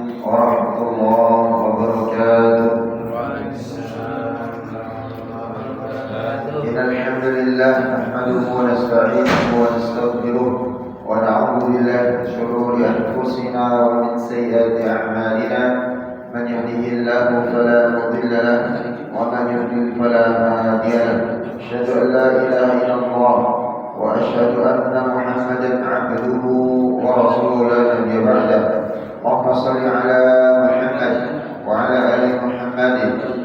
ورحمة الله وبركاته. إن الحمد لله نحمده ونستعينه ونستغفره ونعوذ بالله من شرور أنفسنا ومن سيئات أعمالنا. من يهده الله فلا مضل له ومن يضلل فلا هادي له. أشهد أن لا إله إلا الله وأشهد أن محمدا عبده ورسوله لا نبي بعده. اللهم صل على محمد وعلى آل محمد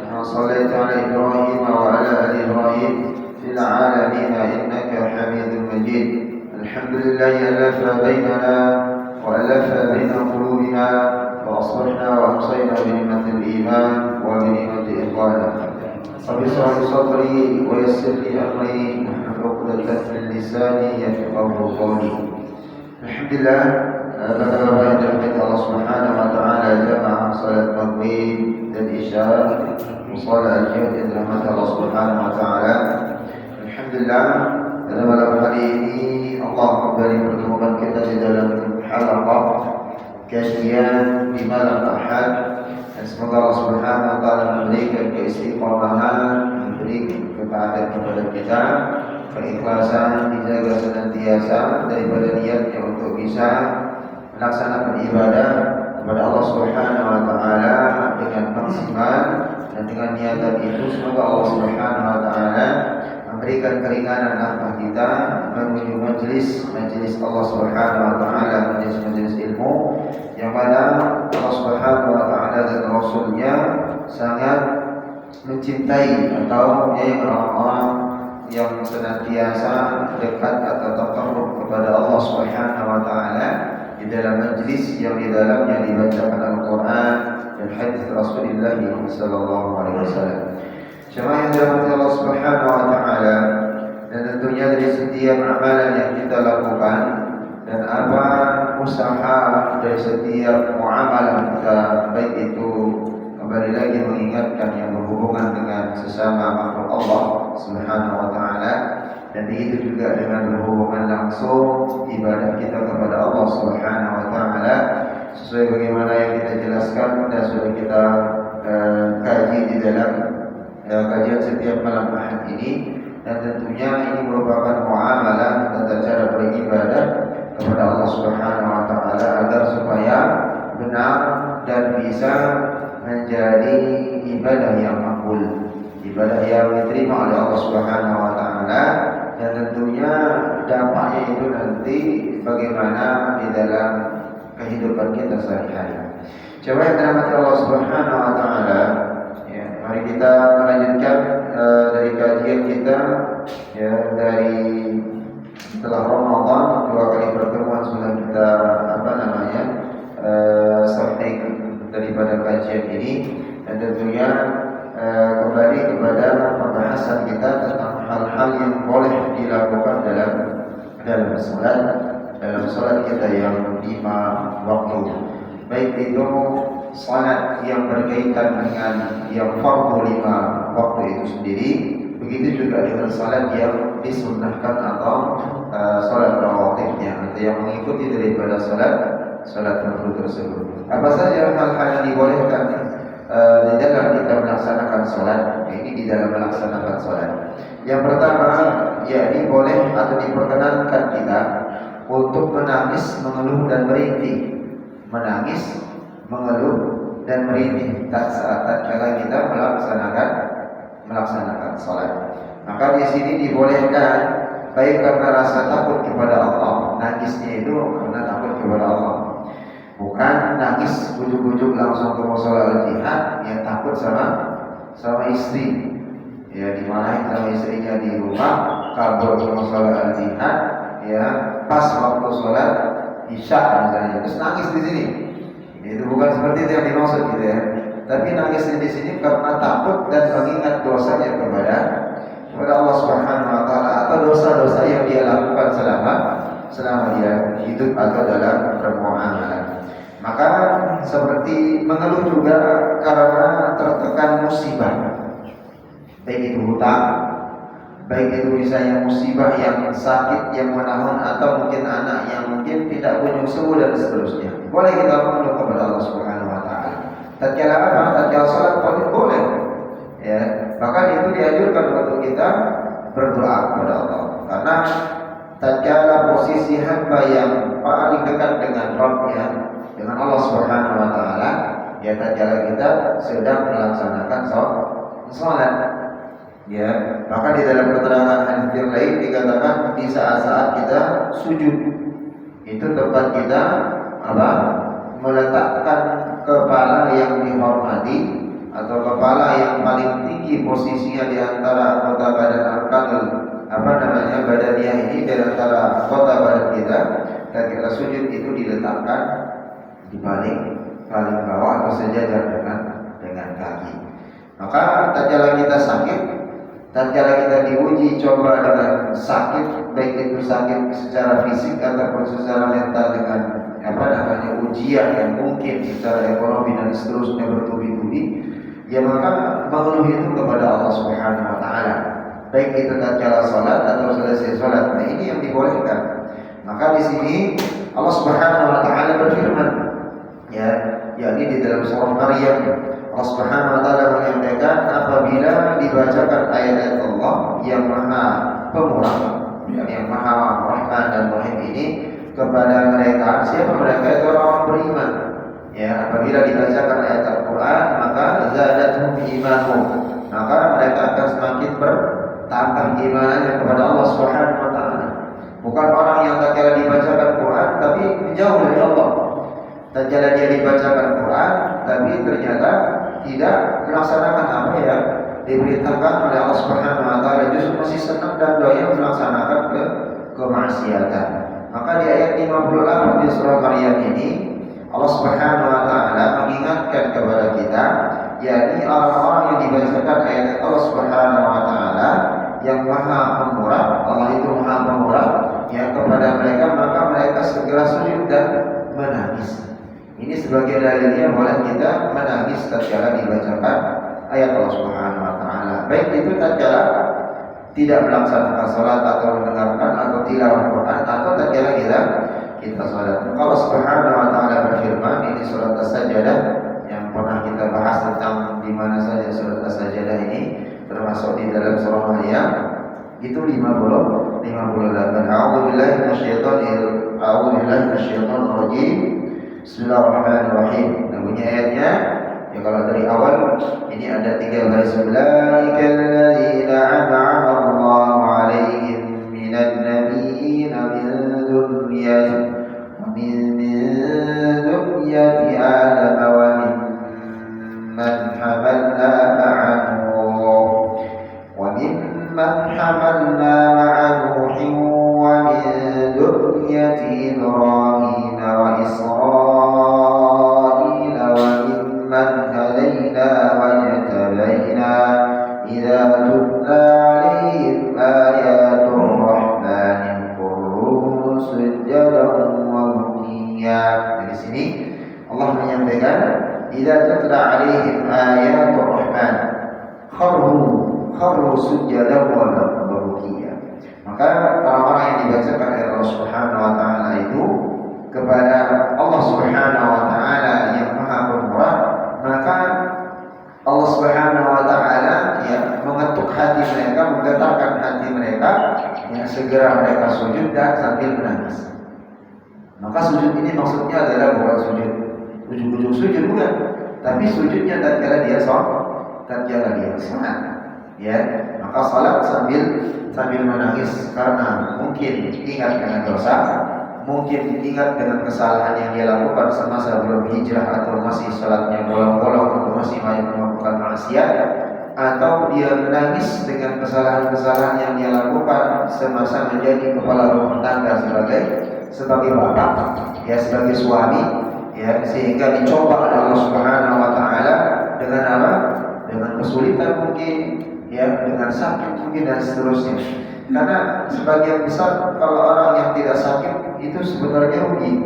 كما صليت على إبراهيم وعلى آل إبراهيم في العالمين إنك حميد مجيد. الحمد لله ألف بيننا وألف بين قلوبنا فأصبحنا وأمسينا بنعمة الإيمان وبنعمة إخوانا. رب اشرح لي صدري ويسر لي أمري واحلل عقدة من لساني يفقهوا قولي. Alhamdulillah, bapak-bapak yang dirahmati Allah Subhanahu wa taala, jamaah salat maghrib dan isya, musalla al-jihad yang dirahmati Allah Subhanahu wa taala. Alhamdulillah, pada malam hari ini Allah kembali mempertemukan kita di dalam halaqah kajian di malam Ahad, dan semoga Allah Subhanahu wa taala memberikan keistiqomahan, memberi ketaatan kepada kita, keikhlasan, dijaga senantiasa daripada niatnya untuk bisa melaksanakan ibadah kepada Allah Subhanahu wa taala dengan maksimal, dan dengan niatan itu semoga Allah Subhanahu wa taala memberikan keringanan langkah kita menuju majelis Allah Subhanahu wa taala, majelis ilmu yang mana Allah Subhanahu wa taala dan Rasulnya sangat mencintai atau menyayangi orang-orang yang senantiasa dekat atau takarrub kepada Allah Subhanahu wa taala di dalam majlis yang di dalamnya dibacakan Al-Qur'an dan hadis Rasulullah sallallahu alaihi wasallam. Jemaah yang dirahmati Allah Subhanahu wa taala, dan tentunya dari setiap amalan yang kita lakukan dan apa usaha dari setiap muamalah kita, baik itu kembali lagi mengingatkan yang berhubungan dengan sesama makhluk Allah Subhanahu wa taala, dan begitu juga dengan berhubungan langsung ibadah kita kepada Allah Subhanahu wa taala, sesuai bagaimana yang kita jelaskan dan sudah kita kaji di dalam kajian setiap malam Ahad ini. Dan tentunya ini merupakan muamalah tata cara beribadah kepada Allah Subhanahu wa taala agar supaya benar dan bisa menjadi ibadah yang makbul, ibadah yang diterima oleh Allah Subhanahu wa taala, dan tentunya dampaknya itu nanti bagaimana di dalam kehidupan kita sehari-hari. Coba yang dirahmati Allah Subhanahu wa taala, ya, mari kita melanjutkan dari kajian kita ya, dari setelah Ramadan, 2 kali pertemuan sudah kita sampaikan daripada kajian ini, dan tentunya kembali kepada pembahasan kita tentang hal-hal yang boleh dilakukan dalam salat kita yang 5 waktu, baik itu salat yang berkaitan dengan yang fardu 5 waktu itu sendiri, begitu juga dengan salat yang disunnahkan atau salat rawatibnya, atau yang mengikuti daripada salat fardu tersebut. Apa saja hal-hal yang dibolehkan di dalam kita melaksanakan salat? Ini di dalam melaksanakan salat. Yang pertama, yakni boleh atau diperkenankan kita untuk menangis, mengeluh dan merintih. Menangis, mengeluh dan merintih saat kita melaksanakan salat. Maka di sini dibolehkan, baik karena rasa takut kepada Allah, nangisnya itu karena takut kepada Allah, bukan nangis ujuk-ujuk langsung ke mushola al-jihad yang takut sama istri, ya dimarahin sama istrinya di rumah, kabur ke mushola al-jihad, ya pas waktu sholat isya misalnya, terus nangis di sini. Itu bukan seperti itu yang dimaksud gitu ya. Tapi nangisnya di sini karena takut dan mengingat dosanya kepada Allah Subhanahu wa taala, atau dosa-dosa yang dia lakukan selama dia hidup atau dalam bermuamalah. Maka seperti mengeluh juga karena tertekan musibah, baik itu hutang, baik itu misalnya musibah yang sakit yang menahan, atau mungkin anak yang mungkin tidak kunjung sembuh dan seterusnya. Boleh kita mengeluh kepada Allah Subhanahu wa tatkala apa? Tatkala salat fardu boleh. Ya, bahkan itu dianjurkan untuk kita berdoa kepada Allah. Karena tatkala posisi hamba yang paling dekat dengan Rabb-nya, dengan Allah Subhanahu wa taala, ya tatkala kita sedang melaksanakan salat. Ya, maka di dalam keterangan hadis yang lain dikatakan di saat-saat kita sujud itu tempat kita apa? Meletakkan kepala yang dihormati atau kepala yang paling tinggi posisinya di antara anggota badan arkanul badaniyah ini di antara anggota badan kita, ketika sujud itu diletakkan di paling bawah atau sejajar dengan kaki. Maka tatkala kita sakit, tatkala kita diuji coba dengan sakit, baik itu sakit secara fisik ataupun secara mental dengan ujian yang mungkin secara ekonomi dan seterusnya bertubi-tubi, ya maka mengeluh itu kepada Allah Subhanahu wa taala. Baik itu tatkala salat atau selesai salat. Nah, ini yang dibolehkan. Maka di sini Allah Subhanahu wa taala berfirman, ya, yakni di dalam surah Maryam, Allah Subhanahu wa taala menyampaikan apabila dibacakan ayat Allah yang Maha Pemurah, yang Maha Rahman dan Rahim ini kepada mereka, siapa mereka? Itu orang beriman. Ya, apabila dibacakan ayat Al-Quran, maka zadatuhum imanuhum, maka mereka akan semakin bertambah imannya kepada Allah Subhanahu wa taala. Bukan orang yang tatkala dibacakan Quran tapi menjauh dari Allah. Tatkala dia dibacakan Quran tapi ternyata tidak melaksanakan apa ya diberitakan oleh Allah Subhanahu wa taala, justru masih senang dan doya melaksanakan kemaksiatan. Maka di ayat 58 di surah Maryam ini Allah Subhanahu wa taala mengingatkan kepada kita, yakni orang-orang yang dibacakan ayat Allah Subhanahu wa taala yang Maha Pemurah, Allah itu Maha Pemurah, yang kepada mereka maka mereka segera sujud dan menangis. Ini sebagai dalilnya boleh kita menangis tatkala dibacakan ayat Allah Subhanahu wa taala. Baik itu tatkala tidak melaksanakan salat atau mendengarkan atau tilawah Quran atau tatkala kita salat. Allah Subhanahu wa taala berfirman, ini surat As-Sajdah yang pernah kita bahas tentang di mana saja surat As-Sajdah ini, termasuk di dalam surah Maryam itu 58. A'udzubillahi minasyaitonir rajim. Bismillahirrahmanirrahim. Nah, bunyi ayatnya ya kalau dari awal ini ada 3 baris. Ulaikal ladzina an'ama Allahu 'alaihim minan nabiyyin min dzurriyyati Adam wa mimman hamalna ma'a Nuhin wa min dzurriyyati Ibrahim wa Israil wa mimman hadayna wajtabaina idza tutla 'alaihim ayatul rahmani qulu sujjadan wa bukiya. Di sini Allah menyampaikan idza tutla 'alaihim ayatul rahman kharru sujjadan wa bukiya. Maka orang-orang yang dibacakan oleh Allah Subhanahu wa taala itu kepada Allah Subhanahu wa taala yang Maha Pemurah, maka Allah Subhanahu wa taala ya mengetuk hati mereka, menggetarkan hati mereka, yang segera mereka sujud dan sambil menangis. Maka sujud ini maksudnya adalah bukan sujud ujung-ujung sujud, bukan, tapi sujudnya tatkala dia salat, ya. Maka salat sambil menangis karena mungkin ingat dengan dosa, mungkin ingat dengan kesalahan yang dia lakukan semasa belum hijrah, atau masih salatnya bolong-bolong, atau masih melakukan maksiat, atau dia menangis dengan kesalahan-kesalahan yang dia lakukan semasa menjadi kepala rumah tangga sebagai bapak, ya, sebagai suami, ya, sehingga dicoba oleh Allah Subhanahu wa taala dengan apa? Dengan kesulitan mungkin, ya, dengan sakit mungkin dan seterusnya. Karena sebagian besar kalau orang yang tidak sakit itu sebenarnya rugi.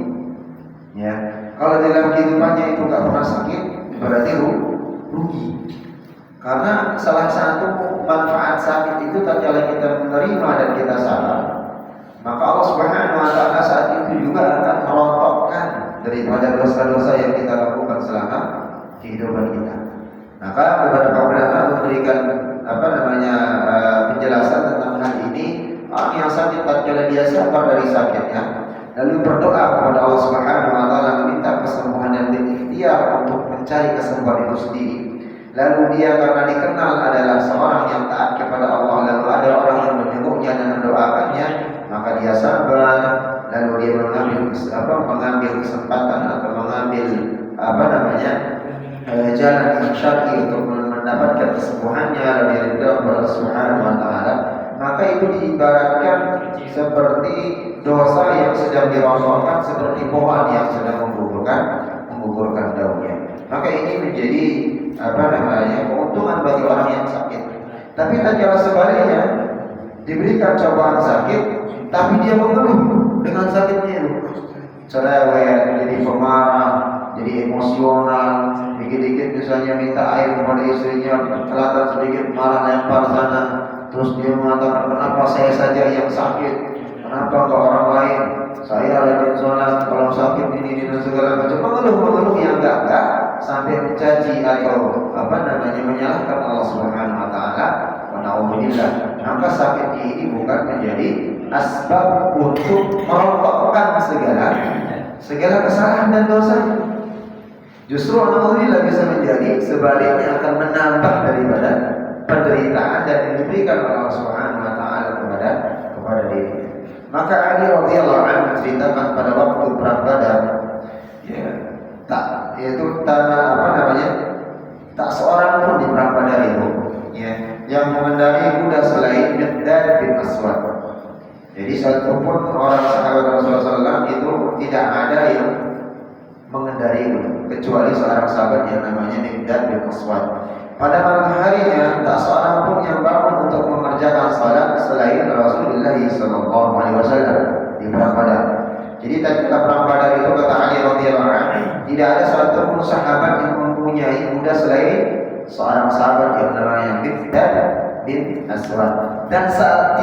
Ya, kalau dalam kehidupannya itu nggak pernah sakit berarti rugi. Karena salah satu manfaat sakit itu tatkala kita menerima dan kita sabar, maka Allah Subhanahu wa taala saat itu juga akan merontokkan daripada dosa-dosa yang kita lakukan selama kehidupan kita. Maka beberapa ulama memberikan penjelasan tentang hal ini. Orang yang sakit tatkala dia sabar dari sakitnya, lalu berdoa kepada Allah Subhanahu wa taala meminta kesembuhan dan berikhtiar untuk mencari kesembuhan itu sendiri. Lalu dia karena dikenal adalah seorang yang taat kepada Allah, lalu ada orang yang menyuruhnya dan mendoakannya, maka dia sabar, lalu dia mengambil kesempatan atau mengambil jalan yang syar'i untuk mendapatkan kesembuhannya, lalu dia berdoa kepada Allah Subhanahu wa taala. Maka itu diibaratkan seperti dosa yang sedang dirosokkan, seperti pohon yang sedang menggugurkan daunnya. Maka ini menjadi keuntungan bagi orang yang sakit. Tapi tatkala sebaliknya diberikan cobaan sakit, tapi dia mengeluh dengan sakitnya itu, cerewet, jadi pemarah, jadi emosional, dikit-dikit misalnya minta air kepada istrinya, kelihatan sedikit marah lempar sana. Terus dia mengatakan, kenapa saya saja yang sakit? Kenapa ke orang lain? Saya rajin sholat, kalau sakit ini dan segala macam. Mengeluh yang enggak sampai mencaci atau menyalahkan Allah Subhanahu wa taala. Wa na'udzubillah. Maka sakit ini bukan menjadi asbab untuk merontokkan segala kesalahan dan dosa. Justru na'udzubillah bisa menjadi sebaliknya, akan menambah daripada penderitaan dan yang diberikan oleh Allah Subhanahu wa taala kepada dirinya. Maka Ali radhiyallahu anhu menceritakan pada waktu perang Badar, tak seorang pun di perang Badar itu yang mengendarai kuda selain Miqdad bin Aswad. Jadi satu pun orang sahabat Rasulullah SAW itu tidak ada yang mengendarai kuda kecuali seorang sahabat yang namanya Miqdad bin Aswad. Pada malam harinya tak seorang pun yang bangun untuk mengerjakan salat selain Rasulullah SAW di perang Badar. Jadi tatkala perang Badar itu, kata Ali radhiyallahu anhu, tidak ada satu pun sahabat yang mempunyai kuda selain seorang sahabat yang namanya Miqdad bin Aswad. Dan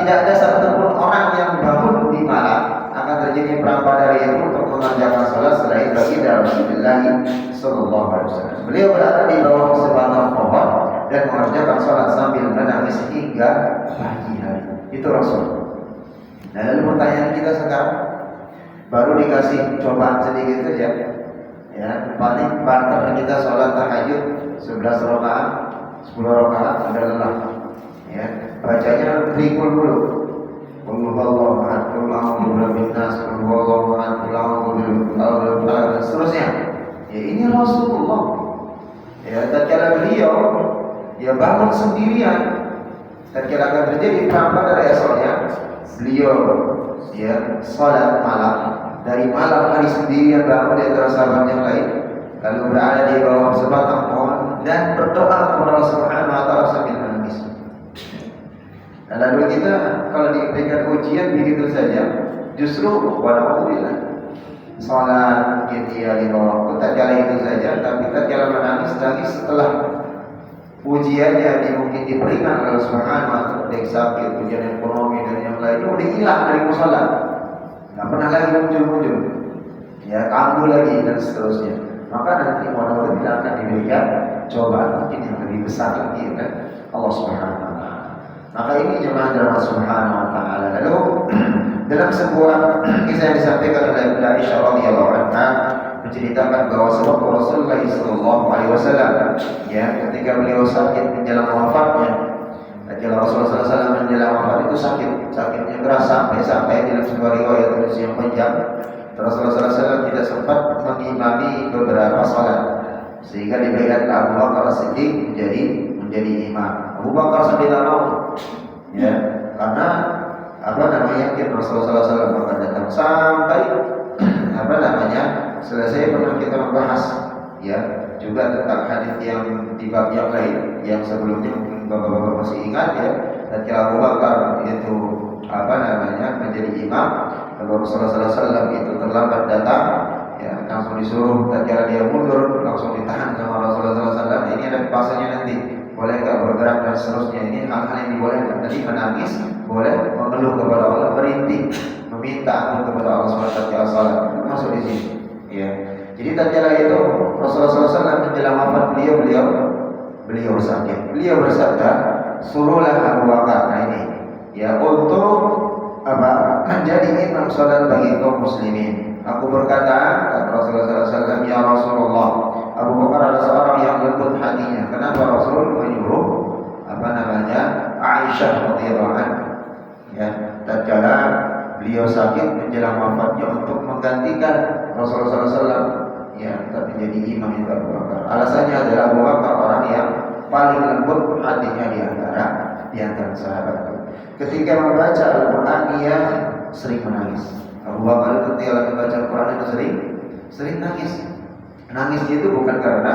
tidak ada satu pun orang yang bangun di malam akan terjadi perang Badar itu untuk mengerjakan salat selain baginda Rasulullah SAW. Beliau berada di bawah sebatang pohon dan mengerjakan salat sambil menangis hingga pagi hari. Itu Rasul. Nah, lalu pertanyaan kita sekarang, baru dikasih cobaan sedikit saja, paling banter kita sholat tahajud 11 rakaat, 10 rakaat sudah lelah, bacanya rikul dulu. Wallahu a'lam, Allahu binnas, wallahu a'lam, dan seterusnya. Ini Rasulullah. Tatkala beliau bangun sendirian, tatkala akan terjadi perang Badar esoknya, beliau salat malam, dari malam hari sendirian bangun di antara sahabat yang lain, lalu berada di bawah sebatang pohon dan berdoa kepada Allah Subhanahu wa taala sambil menangis. Dan lalu kita kalau diberikan ujian begitu saja, justru walhamdulillah salat dia di bawah waktu tatkala itu saja, tapi tatkala menangis setelah ujiannya mungkin diberikan oleh Subhanahu wa taala, sakit, ujian ekonomi dan yang lain, udah hilang dari musola, nggak pernah lagi muncul, kambuh lagi dan seterusnya. Maka nanti mudah-mudahan akan diberikan cobaan mungkin yang lebih besar lagi, Allah Subhanahu wa taala. Maka ini jemaah dari Subhanahu wa taala. Lalu dalam sebuah kisah yang disampaikan oleh Ibnu Aisyah radhiyallahu anha menceritakan bahwa sewaktu Rasulullah sallallahu alaihi wasallam ketika beliau sakit menjelang wafatnya, ketika Rasulullah SAW menjelang wafat itu sakitnya keras sampai dalam sebuah riwayat yang panjang Rasulullah SAW tidak sempat mengimami beberapa salat, sehingga diberikan Abu Bakar Siddiq menjadi imam. Abu Bakar tidak mau, karena yakin Rasulullah SAW akan datang sampai selesai. Pernah kita membahas juga tentang hadis yang di bab yang lain yang sebelumnya, mungkin bapak-bapak masih ingat ketika Abu Bakar itu menjadi imam, lalu Rasulullah SAW itu terlambat datang, langsung disuruh tatkala dia mundur langsung ditahan sama Rasulullah SAW. Ini ada pasanya nanti, boleh nggak bergerak dan seterusnya. Ini hal-hal yang dibolehkan. Tadi menangis boleh, mengeluh kepada Allah, merintih, meminta ampun kepada Allah SWT, salat masuk di sini. Jadi tatkala itu Rasulullah SAW menjelang wafat beliau sakit. Beliau bersabda, suruhlah Abu Bakar, nah ini ya, untuk menjadi imam salat bagi kaum muslimin. Aku berkata, kata Rasulullah SAW, ya Rasulullah, Abu Bakar adalah seorang yang lembut hatinya. Kenapa Rasul menyuruh Aisyah radhiyallahu anha, ya, tatkala beliau sakit menjelang wafatnya untuk menggantikan Rasulullah SAW, ya, tapi jadi imam itu Abu Bakar. Alasannya adalah Abu Bakar orang yang paling lembut hatinya di antara sahabat. Ketika membaca Al-Quran dia sering menangis. Abu Bakar ketika membaca Al-Quran itu sering nangis. Nangisnya itu bukan karena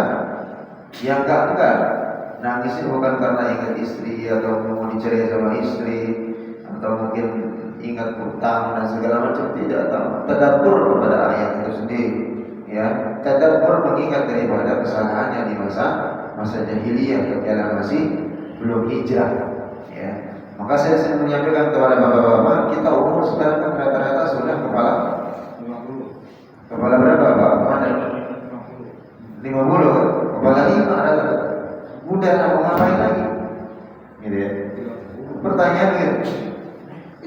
yang enggak. Nangisnya bukan karena ingat istri atau mau dicerai sama istri atau mungkin ingat utang dan segala macam, tidak. Tadabbur kepada ayat itu sendiri, ya. Tadabbur mengingat daripada kesalahannya di masa jahiliyah ketika masih belum hijrah, ya. Maka saya sering menyampaikan kepada bapak-bapak, kita umur sekarang kan rata-rata sudah kepala 50. Kepala berapa Pak? Ada 50 kan? Kepala 5 rata-rata. Udah mau ngapain lagi? Gitu ya. Pertanyaan gitu.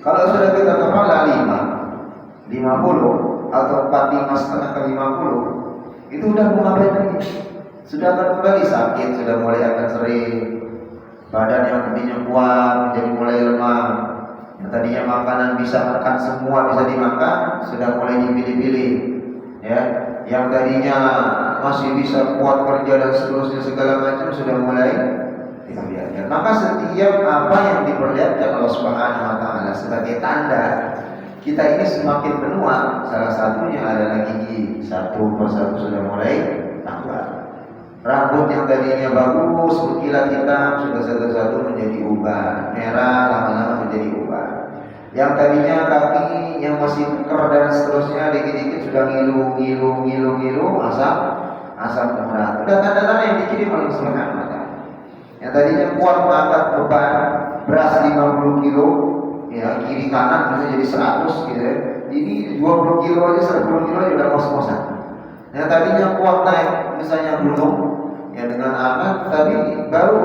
Kalau sudah kita kepala 50 atau 45,5 ke 50, itu udah mau ngapain lagi? Sudah akan kembali sakit, sudah mulai akan sering. Badan yang tadinya kuat menjadi mulai lemah. Yang tadinya makanan bisa makan semua bisa dimakan, sudah mulai dipilih-pilih. Ya, yang tadinya masih bisa kuat kerja dan seterusnya segala macam sudah mulai diperlihatkan. Maka setiap apa yang diperlihatkan Allah Subhanahu wa taala sebagai tanda kita ini semakin menua, salah satunya adalah gigi satu persatu sudah mulai tambah. Rambut yang tadinya bagus berkilat hitam sudah satu-satu menjadi ubah merah, lama-lama menjadi ubah. Yang tadinya kaki yang masih keker dan seterusnya dikit-dikit sudah ngilu asam urat. Udah tanda-tanda yang dikirim oleh Subhanahu wa taala. Yang tadinya kuat mengangkat beban beras 50 kilo, ya, kiri kanan bisa jadi 100 gitu ya. Ini 20 kilo aja, 10 kilo aja udah ngos-ngosan. Yang tadinya kuat naik misalnya gunung, ya, dengan aman, tapi baru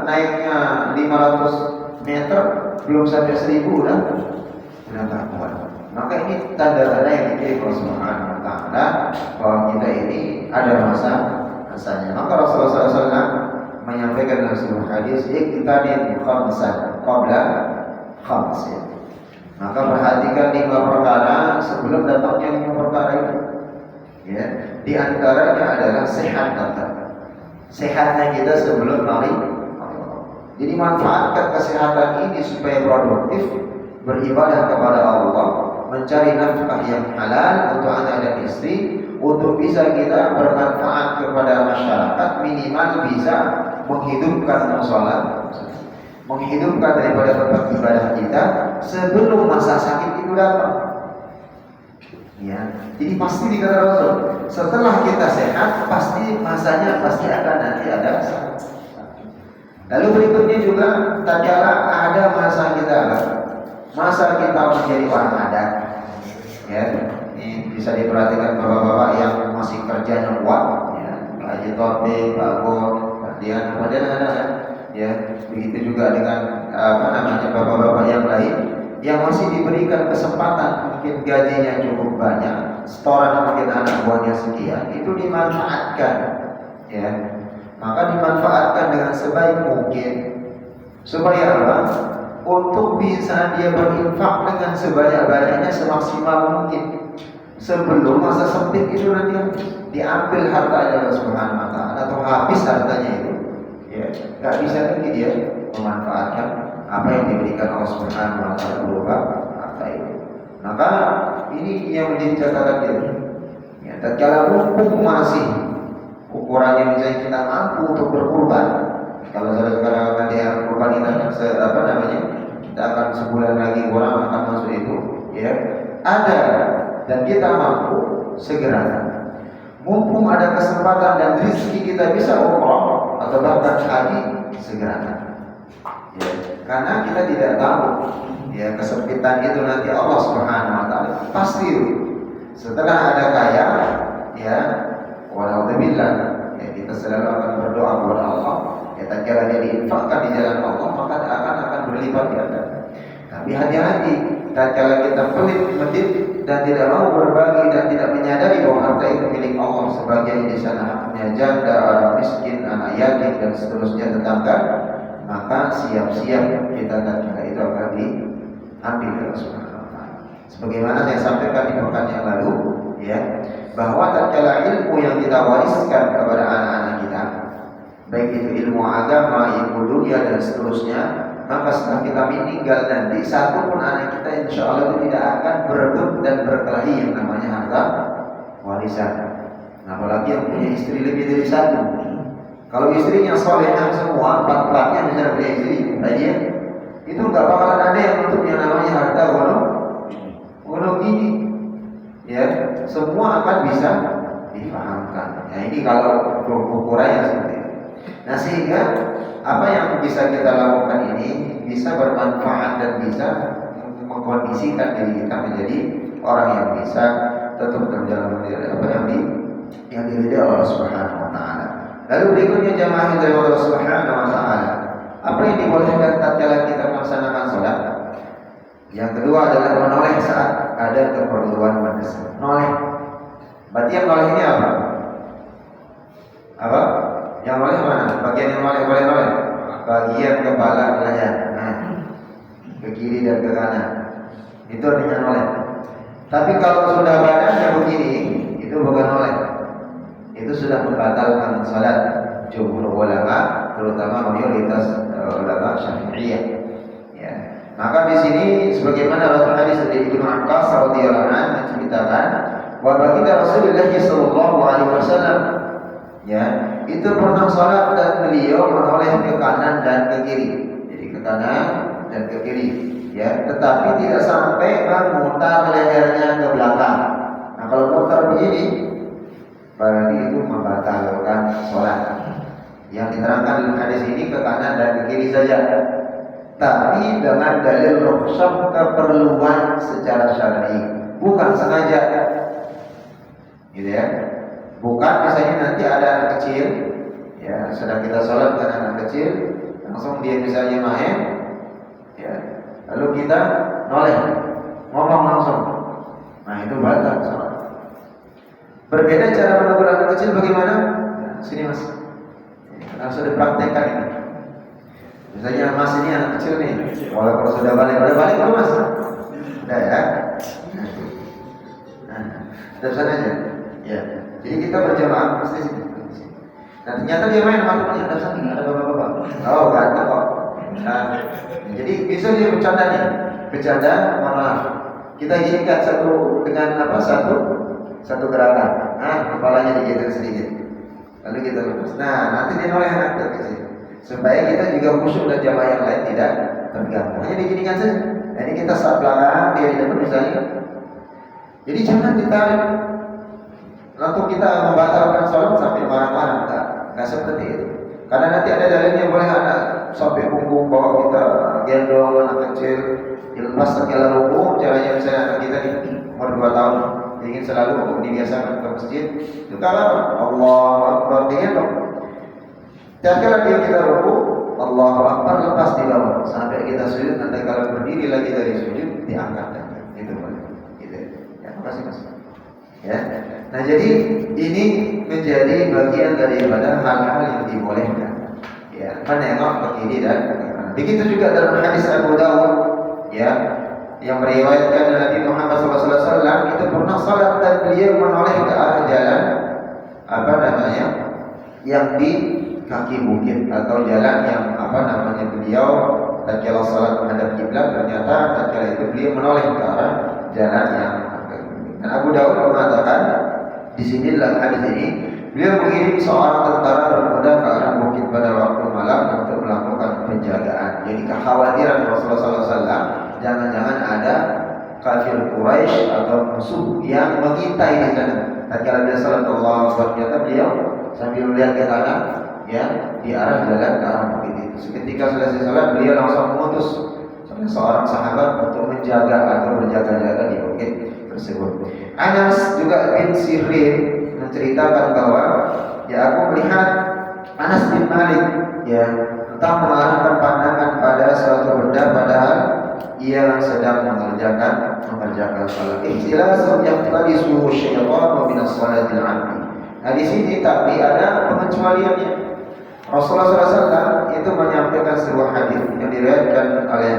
naiknya 500 meter belum sampai 1000 udah tak kuat. Maka ini tanda-tanda yang dikirim oleh Subhanahu wa taala bahwa kita ini ada masanya. Maka Rasulullah SAW menyampaikan dalam sebuah hadis, "Iqtadin khamsan qabla khamsin." Maka perhatikan 5 perkara sebelum datangnya 5 perkara itu. Ya, di antaranya adalah sehat tetap. Sehatnya kita sebelum mari. Jadi manfaatkan kesehatan ini supaya produktif beribadah kepada Allah, mencari nafkah yang halal untuk anak dan istri, untuk bisa kita bermanfaat kepada masyarakat, minimal bisa menghidupkan musola, menghidupkan daripada tempat ibadah kita sebelum masa sakit itu datang. Ya, jadi pasti dikata Rasul, setelah kita sehat pasti masanya akan nanti ada sakit. Lalu berikutnya juga tatkala ada masa kita menjadi orang adat, ya, ini bisa diperhatikan bapak-bapak yang masih kerjanya kuat, ya, Pak Haji Taufik, Pak Gon, Pak Dian, ada, ya, begitu juga dengan bapak-bapak yang lain yang masih diberikan kesempatan, mungkin gajinya cukup banyak, setoran mungkin anak buahnya sekian, itu dimanfaatkan, ya. Maka dimanfaatkan dengan sebaik mungkin supaya apa? Untuk bisa dia berinfak dengan sebanyak-banyaknya semaksimal mungkin sebelum masa sempit itu nanti diambil hartanya Allah Subhanahu wa taala atau habis hartanya itu. Ya, nggak bisa lagi dia memanfaatkan apa yang diberikan Allah Subhanahu wa taala berupa harta itu. Maka ini yang menjadi catatan dia. Ya, tatkala mumpung masih ukurannya misalnya kita mampu untuk berkurban. Kalau sekarang nanti kurban kita akan sebulan lagi orang akan masuk itu, ya, ada dan kita mampu segera. Mumpung ada kesempatan dan rezeki kita bisa umrah atau bahkan haji, segera. Ya, karena kita tidak tahu, ya, kesempitan itu nanti Allah Subhanahu wa taala pasti setelah ada kaya tatkala kita pelit, medit dan tidak mau berbagi dan tidak menyadari bahwa harta itu milik Allah, sebagian di sana haknya janda, orang miskin, anak yatim dan seterusnya tetangga, maka siap-siap kita tatkala itu akan diambil oleh Allah Subhanahu wa taala. Sebagaimana saya sampaikan di pekan yang lalu, ya, bahwa tatkala ilmu yang kita wariskan kepada anak-anak kita, baik itu ilmu agama, ilmu dunia dan seterusnya, maka setelah kita meninggal nanti, satu pun anak kita insya Allah itu tidak akan berebut dan berkelahi yang namanya harta warisan. Nah, apalagi yang punya istri lebih dari satu. Kalau istrinya solehah semua, empat-empatnya bisa punya istri, aja itu nggak bakalan ada yang untuk yang namanya harta walau gini, ya, semua akan bisa difahamkan. Ya, ini kalau ukurannya seperti itu. Nah, sehingga apa yang bisa kita lakukan ini bisa bermanfaat dan bisa mengkondisikan diri kita menjadi orang yang bisa tetap berjalan apa yang diridai Allah Subhanahu wa taala. Lalu berikutnya jamaah dari Allah Subhanahu wa taala. Apa yang dibolehkan tatkala kita melaksanakan salat? Yang kedua adalah menoleh saat ada keperluan mendesak. Noleh. Berarti yang noleh ini apa? Apa? Yang noleh mana? Bagian yang noleh boleh noleh. Bagian kepala leher. Nah, ke kiri dan ke kanan. Itu artinya noleh. Tapi kalau sudah badannya begini, itu bukan noleh. Itu sudah membatalkan salat jumhur ulama, terutama mayoritas ulama Syafi'iyah. Ya. Maka di sini sebagaimana hadis dari Ibnu Abbas radhiyallahu anhu menceritakan bahwa baginda Rasulullah sallallahu alaihi wasallam, ya, itu pernah salat dan beliau menoleh ke kanan dan ke kiri. Jadi ke kanan dan ke kiri, ya, tetapi tidak sampai memutar lehernya ke belakang. Nah, kalau mutar begini berarti itu membatalkan sholat. Yang diterangkan dalam hadis ini ke kanan dan ke kiri saja, tapi dengan dalil rukhsah, keperluan secara syar'i, bukan sengaja, gitu ya. Bukan misalnya nanti ada anak kecil, ya, sedang kita sholat dengan anak kecil, langsung dia misalnya main, ya, lalu kita noleh, ngomong langsung, nah itu batal sholat. Berbeda cara menegur anak kecil bagaimana? Nah, sini mas, harus dipraktekkan ini. Misalnya mas ini anak kecil nih, kalau sudah balik belum mas? Udah ya? Nah, dari sana aja. Ya. Jadi kita berjamaah pasti sini. Nah, ternyata dia main makanya ada sana ada bapak-bapak. Oh, ganteng kok. Nah, jadi bisa dia bercanda nih, bercanda, maaf. Kita jadikan satu dengan apa satu gerakan. Nah, kepalanya digeser sedikit. Lalu kita lepas. Nah, nanti dia noleh anak kecil. Supaya kita juga khusyuk dan jamaah yang lain tidak terganggu. Hanya diginikan saja. Nah, ini kita saat belakang, dia di depan misalnya. Jadi jangan ditarik. Lalu kita membatalkan sholat sampai marah-marah. Enggak seperti itu. Karena nanti ada dalilnya boleh anak sampai punggung bawa kita gendong anak kecil. Dilepas segala ruku. Caranya misalnya anak kita di umur 2 tahun. Ingin selalu dibiasakan ke masjid, itu kalau Allahu Akbar digendong. Tatkala dia kita ruku, Allahu Akbar lepas di bawah sampai kita sujud. Nanti kalau berdiri lagi dari sujud diangkat, itu boleh. Gitu. Ya, makasih mas. Ya. Nah jadi ini menjadi bagian daripada hal-hal yang dibolehkan. Ya, menengok ke kiri dan ke kanan. Begitu juga dalam hadis Abu Dawud, ya, yang meriwayatkan Nabi Muhammad SAW itu pernah salat dan beliau menoleh ke arah jalan apa namanya yang di kaki bukit atau jalan yang apa namanya beliau tatkala salat menghadap kiblat, ternyata tatkala itu beliau menoleh ke arah jalan yang dan Abu Dawud mengatakan di sini dalam hadis ini beliau mengirim seorang tentara berkuda ke arah bukit pada waktu malam untuk melakukan penjagaan. Jadi kekhawatiran Rasulullah SAW jangan-jangan ada kafir Quraisy atau musuh yang mengintai di sana. Tatkala dia salat Allahu Akbar, ternyata beliau sambil melihat ke kanan, ya, di arah jalan ke arah bukit itu. Seketika selesai salat, beliau langsung mengutus seorang sahabat untuk menjaga atau berjaga-jaga di bukit tersebut. Anas juga bin Sirin menceritakan bahwa, ya, aku melihat Anas bin Malik, ya, tentang mengarahkan pandangan pada suatu benda padahal ia sedang mengerjakan salat. Ikhtilasun yaqtalisu syaitanu min as-salatil 'abdi. Nah di sini tapi ada pengecualiannya. Rasulullah SAW itu menyampaikan sebuah hadis yang diriwayatkan oleh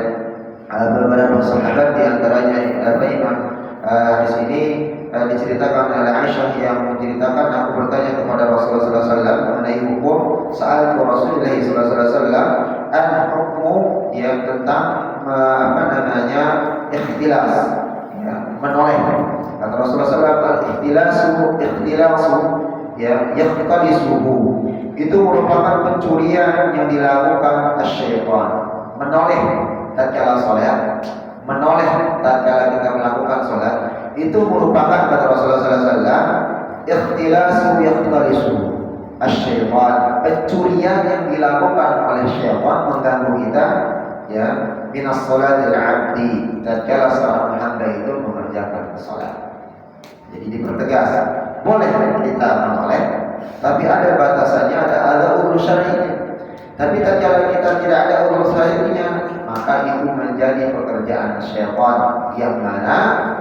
beberapa sahabat, di antaranya Imam di sini diceritakan oleh Aisyah yang menceritakan, aku bertanya kepada Rasulullah SAW mengenai hukum saat Rasulullah SAW an hukmu yang tentang ikhtilas, ya, menoleh. Kata Rasulullah SAW, ikhtilasu ya yaqtalisuhu, itu merupakan pencurian yang dilakukan syaitan, menoleh tatkala salat, menoleh tatkala kita melakukan salat, itu merupakan, kata Rasulullah SAW, ikhtilasu yaqtalisu syaitan, pencurian yang dilakukan oleh syaitan mengganggu kita, ya, minas salatil 'abdi, tatkala seorang hamba itu mengerjakan salat. Jadi dipertegas, boleh kita menoleh, tapi ada batasannya, ada udzur syar'inya. Tapi tatkala kita tidak ada udzur syar'inya, maka itu menjadi pekerjaan syaitan, yang mana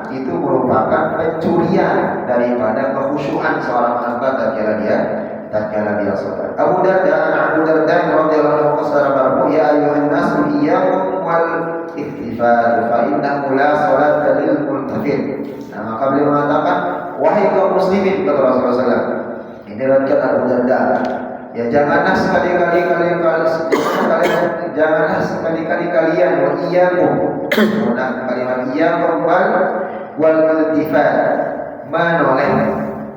itu merupakan pencurian daripada kekhusyuan seorang hamba tatkala dia salat. Abu Darda radhiyallahu anhu, ya ayyuhan nasu iyyakum wal ikhtifal fa innahu la salata lil multafid. Nah, maka beliau mengatakan, wahai kaum muslimin, kata Rasulullah SAW, ini riwayat Abu Darda, ya janganlah sekali-kali kalian wa iyyakum, kalimat iyyakum wal iltifat, menoleh,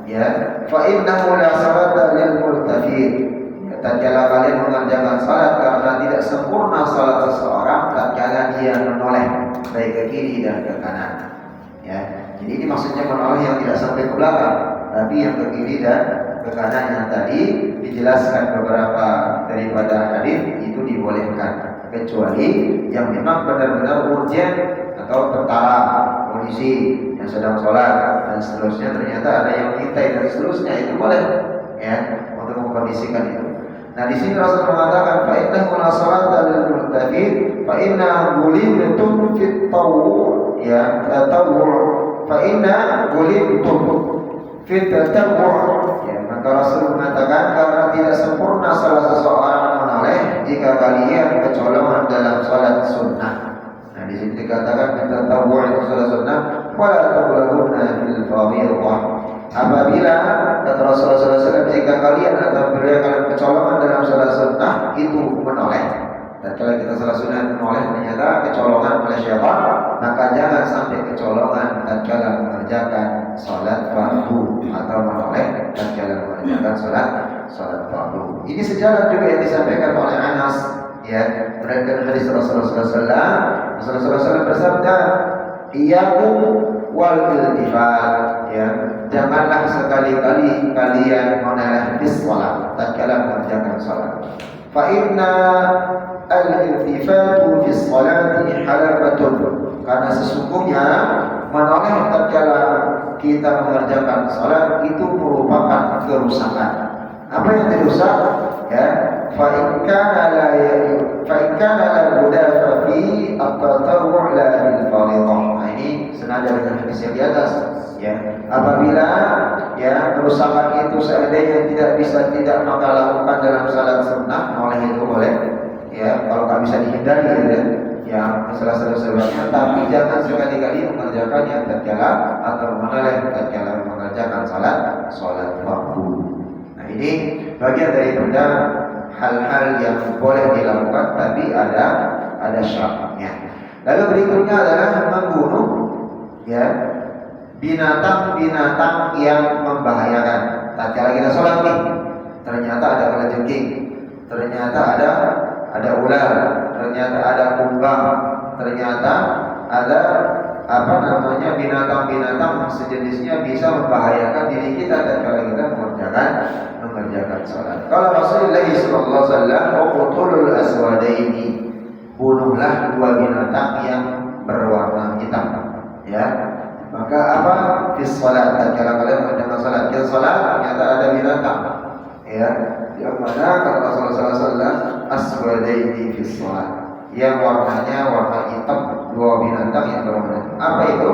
ya, fa innahu la salata lil multafid. Tatkala kalian mengerjakan salat, karena tidak sempurna salat seseorang tatkala dia menoleh baik ke kiri dan ke kanan, ya. Jadi ini maksudnya menoleh yang tidak sampai ke belakang, tapi yang ke kiri dan ke kanan, yang tadi dijelaskan beberapa daripada hadis itu dibolehkan, kecuali yang memang benar-benar urgent atau tentara, polisi yang sedang sholat dan seterusnya, ternyata ada yang mintai dan seterusnya, itu boleh, ya, untuk mengkondisikan itu. Nah di sini Rasul mengatakan, fa innahu la salata lil multafid fa inna ghulibatum fit tawwu, ya, tawwu fa inna ghulibatum fit tawwu, ya. Maka Rasul mengatakan, karena tidak sempurna salah seseorang menoleh jika kalian kecolongan dalam salat sunnah. Nah di sini dikatakan kita tawwu itu salat sunnah, wala taquluna fil fardhiyah. Apabila, kata Rasulullah SAW, jika kalian atau kalian kecolongan dalam salat sunnah, itu menoleh. Dan kalau kita salat sunnah menoleh, ternyata kecolongan oleh syaitan, maka jangan sampai kecolongan tatkala mengerjakan salat fardu, atau menoleh tatkala mengerjakan salat fardu. Ini sejalan juga yang disampaikan oleh Anas, ya, berdasarkan hadis Rasulullah SAW. Rasulullah SAW bersabda, iyyakum wal iltifat, ya, janganlah sekali-kali kalian menoleh di salat tatkala mengerjakan salat. Fa inna al-iltifatu fi sholati halafatun, karena sesungguhnya menoleh tatkala kita mengerjakan salat itu merupakan kerusakan. Apa yang dirusak? Ya, fa in kana la mudafa fi at-tatawwu' la bil fardhah. Nah ini senada dengan hadis yang di atas, ya. Apabila, ya, kerusakan itu seandainya tidak maka lakukan dalam salat sunnah, oleh itu boleh, ya, kalau nggak bisa dihindari, ya, masalah sebabnya. Tapi jangan sekali-kali mengerjakannya tatkala atau menoleh tatkala mengerjakan salat fardu. Nah ini bagian daripada hal-hal yang boleh dilakukan, tapi ada syaratnya. Lalu berikutnya adalah membunuh, ya, binatang-binatang yang membahayakan. Tatkala kita sholat nih, ternyata ada kalajengking, ternyata ada ular, ternyata ada kumbang, ternyata ada binatang-binatang sejenisnya bisa membahayakan diri kita tatkala kita mengerjakan sholat. Kalau Rasulullah SAW, uqtulul aswadaini, bunuhlah dua binatang yang berwarna hitam, ya. Maka apa? Fi sholat, tatkala kalian mengerjakan sholat, kita sholat ternyata ada binatang, ya, yang mana kata Rasulullah SAW, aswadaini fi sholat, yang warnanya warna hitam dua binatang yang berbeda. Apa itu?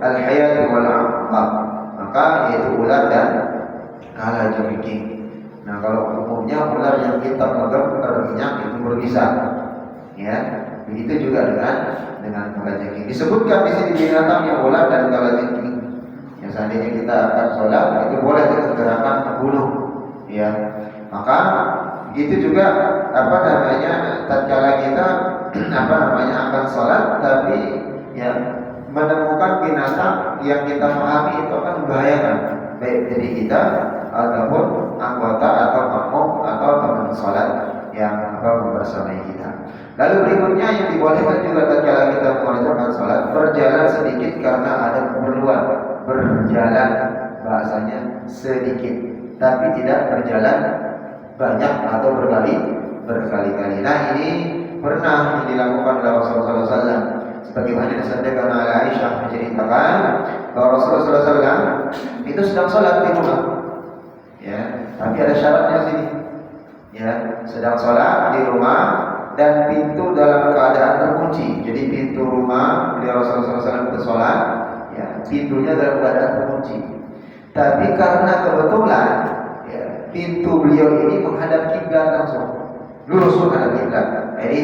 Al-hayat wal 'aqab. Maka yaitu ular dan kalajengking. Nah, kalau umumnya ular yang hitam legam berminyak itu berbisa. Ya, begitu juga dengan kalajengking. Disebutkan di sini binatang yang ular dan kalajengking. Yang seandainya kita akan sholat itu boleh dengan gerakan membunuh. Ya, maka begitu juga tatkala kita akan sholat, tapi ya menemukan binatang yang kita pahami itu akan membahayakan baik diri kita ataupun anggota atau makmum atau teman sholat yang membersamai kita. Lalu berikutnya yang dibolehkan juga tatkala kita mengerjakan sholat, berjalan sedikit karena ada keperluan. Berjalan bahasanya sedikit, tapi tidak berjalan banyak atau berkali-kali. Nah, ini pernah dilakukan oleh Rasulullah SAW. Sebagaimana disampaikan oleh Aisyah menceritakan bahwa Rasulullah SAW itu sedang sholat di rumah. Ya, tapi ada syaratnya sini. Ya, sedang sholat di rumah dan pintu dalam keadaan terkunci. Jadi pintu rumah beliau Rasulullah SAW itu sholat, ya, pintunya dalam keadaan terkunci. Tapi karena kebetulan ya, pintu beliau ini menghadap kiblat langsung, lurus menghadap kiblat. Ini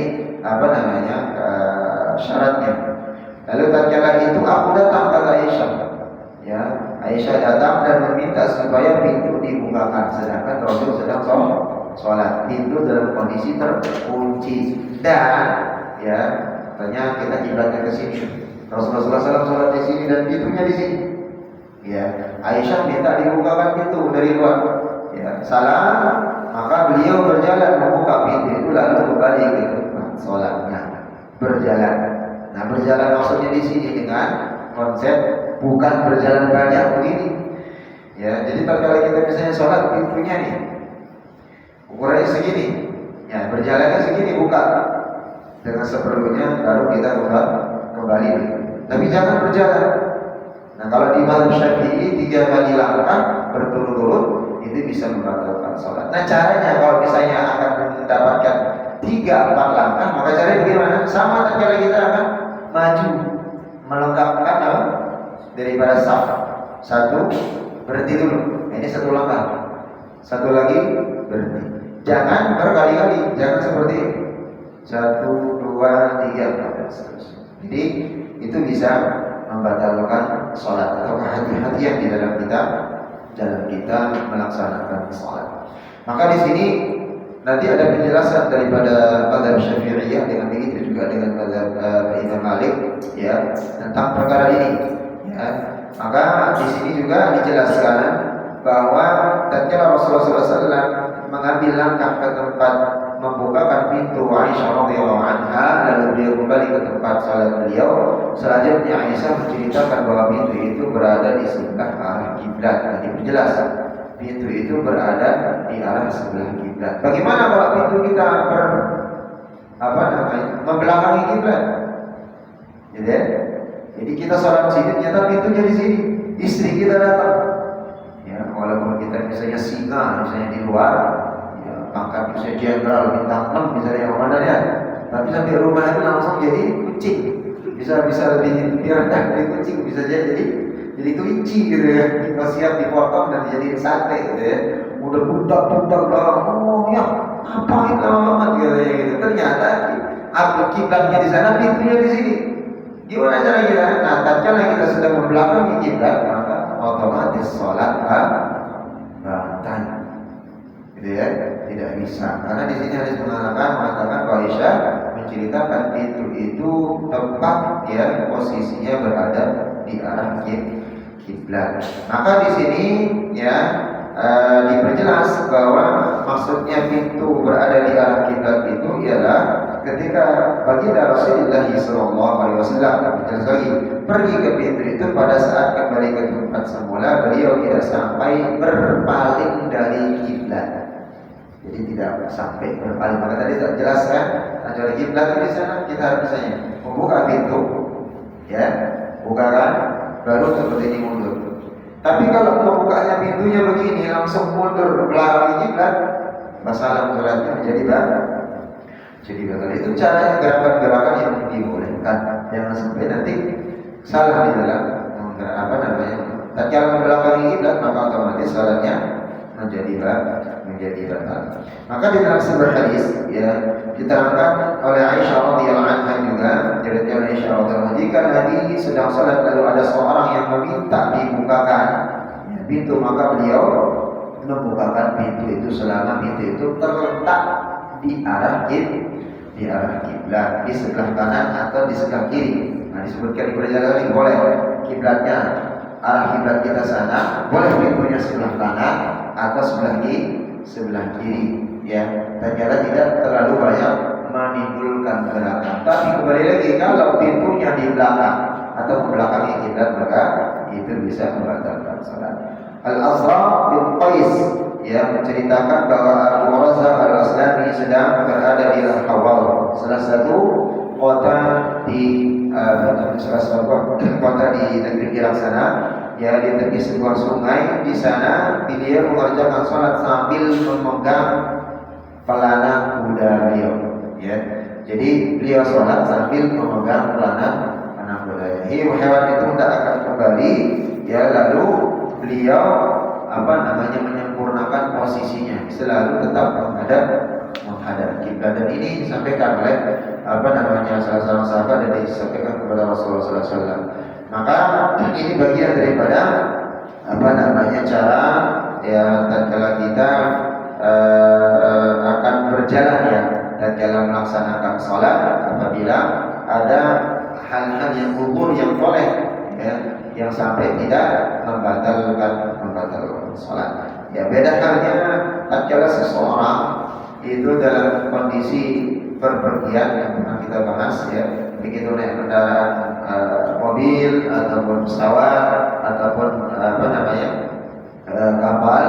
syaratnya. Lalu tatkala itu aku datang kata Aisyah. Ya, Aisyah datang dan meminta supaya pintu dibukakan, sedangkan Rasul sedang sholat. Pintu dalam kondisi terkunci dan ya, katanya kita kiblatnya ke sini. Rasulullah SAW sholat di sini dan pintunya di sini. Ya, Aisyah minta dibukakan pintu dari luar. Ya, salah, maka beliau berjalan membuka pintu itu lalu kembali ke tempat sholatnya. Berjalan. Nah, berjalan maksudnya di sini dengan konsep bukan berjalan banyak begini. Ya, jadi kalau kita misalnya sholat pintunya nih ukurannya segini, ya berjalannya segini, buka dengan seperlunya, baru kita buka kembali. Tapi jangan berjalan. Nah, kalau di mazhab Syafi'i 3 kali langkah berturut-turut itu bisa membatalkan sholat. Nah, caranya kalau misalnya akan mendapatkan 3-4 langkah, maka caranya bagaimana? Sama tatkala kita akan maju melengkapkan daripada saf. Satu, berhenti dulu. Ini satu langkah. Satu lagi, berhenti. Jangan berkali-kali, jangan seperti ini. 1, 2, 3, 4, seterusnya. Jadi itu bisa membatalkan sholat atau kehati-hatian di dalam kita melaksanakan sholat. Maka di sini nanti ada penjelasan daripada mazhab Syafi'iyah, dengan begitu juga dengan mazhab Imam Malik ya tentang perkara ini. Ya, maka di sini juga dijelaskan bahwa tatkala Rasulullah SAW mengambil langkah ke tempat membukakan pintu Aisyah radhiyallahu anha, lalu beliau kembali ke tempat salat beliau. Selanjutnya Aisyah menceritakan bahwa pintu itu berada di sebelah arah kiblat. Dan diperjelas pintu itu berada di arah sebelah kiblat. Bagaimana kalau pintu kita membelakangi kiblat? Jadi kita sholat sini, ternyata pintunya di sini. Istri kita datang. Ya, walaupun kita misalnya singa, misalnya di luar, ya, pangkat misalnya jenderal bintang 6 misalnya yang mana ya, tapi sampai rumah itu langsung jadi kucing. Bisa lebih rendah dari kucing, bisa jadi kelinci gitu ya. Kita siap dipotong dan jadi sate gitu ya. Udah budak belakang, ya ngapain lama-lama gitu. Ternyata kiblatnya di sana, pintunya di sini. Gimana cara kita? Nah, tatkala kita sedang membelakangi kiblat, maka otomatis sholat batal. Gitu ya, tidak bisa. Karena di sini hadis mengatakan bahwa Aisyah menceritakan pintu itu tepat ya posisinya berada di arah kiblat. Maka di sini ya diperjelas bahwa maksudnya pintu berada di arah kiblat itu ialah ketika baginda Rasulullah SAW pergi ke pintu itu pada saat kembali ke tempat semula, beliau tidak sampai berpaling dari kiblat. Jadi tidak sampai berpaling. Maka tadi saya jelaskan antara kiblat di sana kita harus misalnya membuka pintu, ya, bukakan, baru seperti ini mundur. Tapi kalau pembukanya pintunya begini langsung mundur ke belakang kiblat, masalah sholatnya menjadi batal. Jadi itu caranya gerakan-gerakan yang dibolehkan. jangan sampai nanti salah di dalam tatkala membelakangi kiblat, maka otomatis salatnya menjadi batal. Maka di dalam sebuah hadis ya diterangkan oleh Aisyah radhiyallahu anha juga, dari Aisyah radhiyallahu anha, jika Nabi sedang salat lalu ada seorang yang meminta dibukakan pintu, maka beliau membukakan pintu itu selama pintu itu terletak di arah kiblat, di sebelah kanan atau di sebelah kiri. Nah, disebutkan di perjalanan ini boleh kiblatnya arah kiblat kita sana, boleh pintunya sebelah kanan atau sebelah kiri, ya. Ternyata tidak terlalu banyak menimbulkan gerakan. Tapi kembali lagi, kalau pintunya di belakang atau membelakangi kiblat, maka itu bisa membatalkan salat. Al-Azra bin Qais ya menceritakan bahwa Abu Razak al-Aslami sedang berada di Al-Hawal, salah satu kota di negeri Irak sana, ya, di tepi sebuah sungai. Di sana beliau mengerjakan sholat sambil memegang pelana kuda beliau, ya. Jadi beliau sholat sambil memegang pelana kuda. Hewan itu tidak akan kembali, ya, lalu beliau menyempurnakan posisinya, selalu tetap menghadap kiblat. Dan ini disampaikan oleh salah seorang sahabat dan disampaikan kepada Rasulullah SAW. Maka ini bagian daripada cara, ya, tatkala kita akan berjalan, ya, tatkala melaksanakan sholat, apabila ada hal-hal yang gugur yang boleh, ya, yang sampai tidak membatalkan sholat. Ya, beda halnya tatkala seseorang itu dalam kondisi berpergian yang pernah kita bahas, ya, begitu naik kendaraan mobil ataupun pesawat ataupun kapal,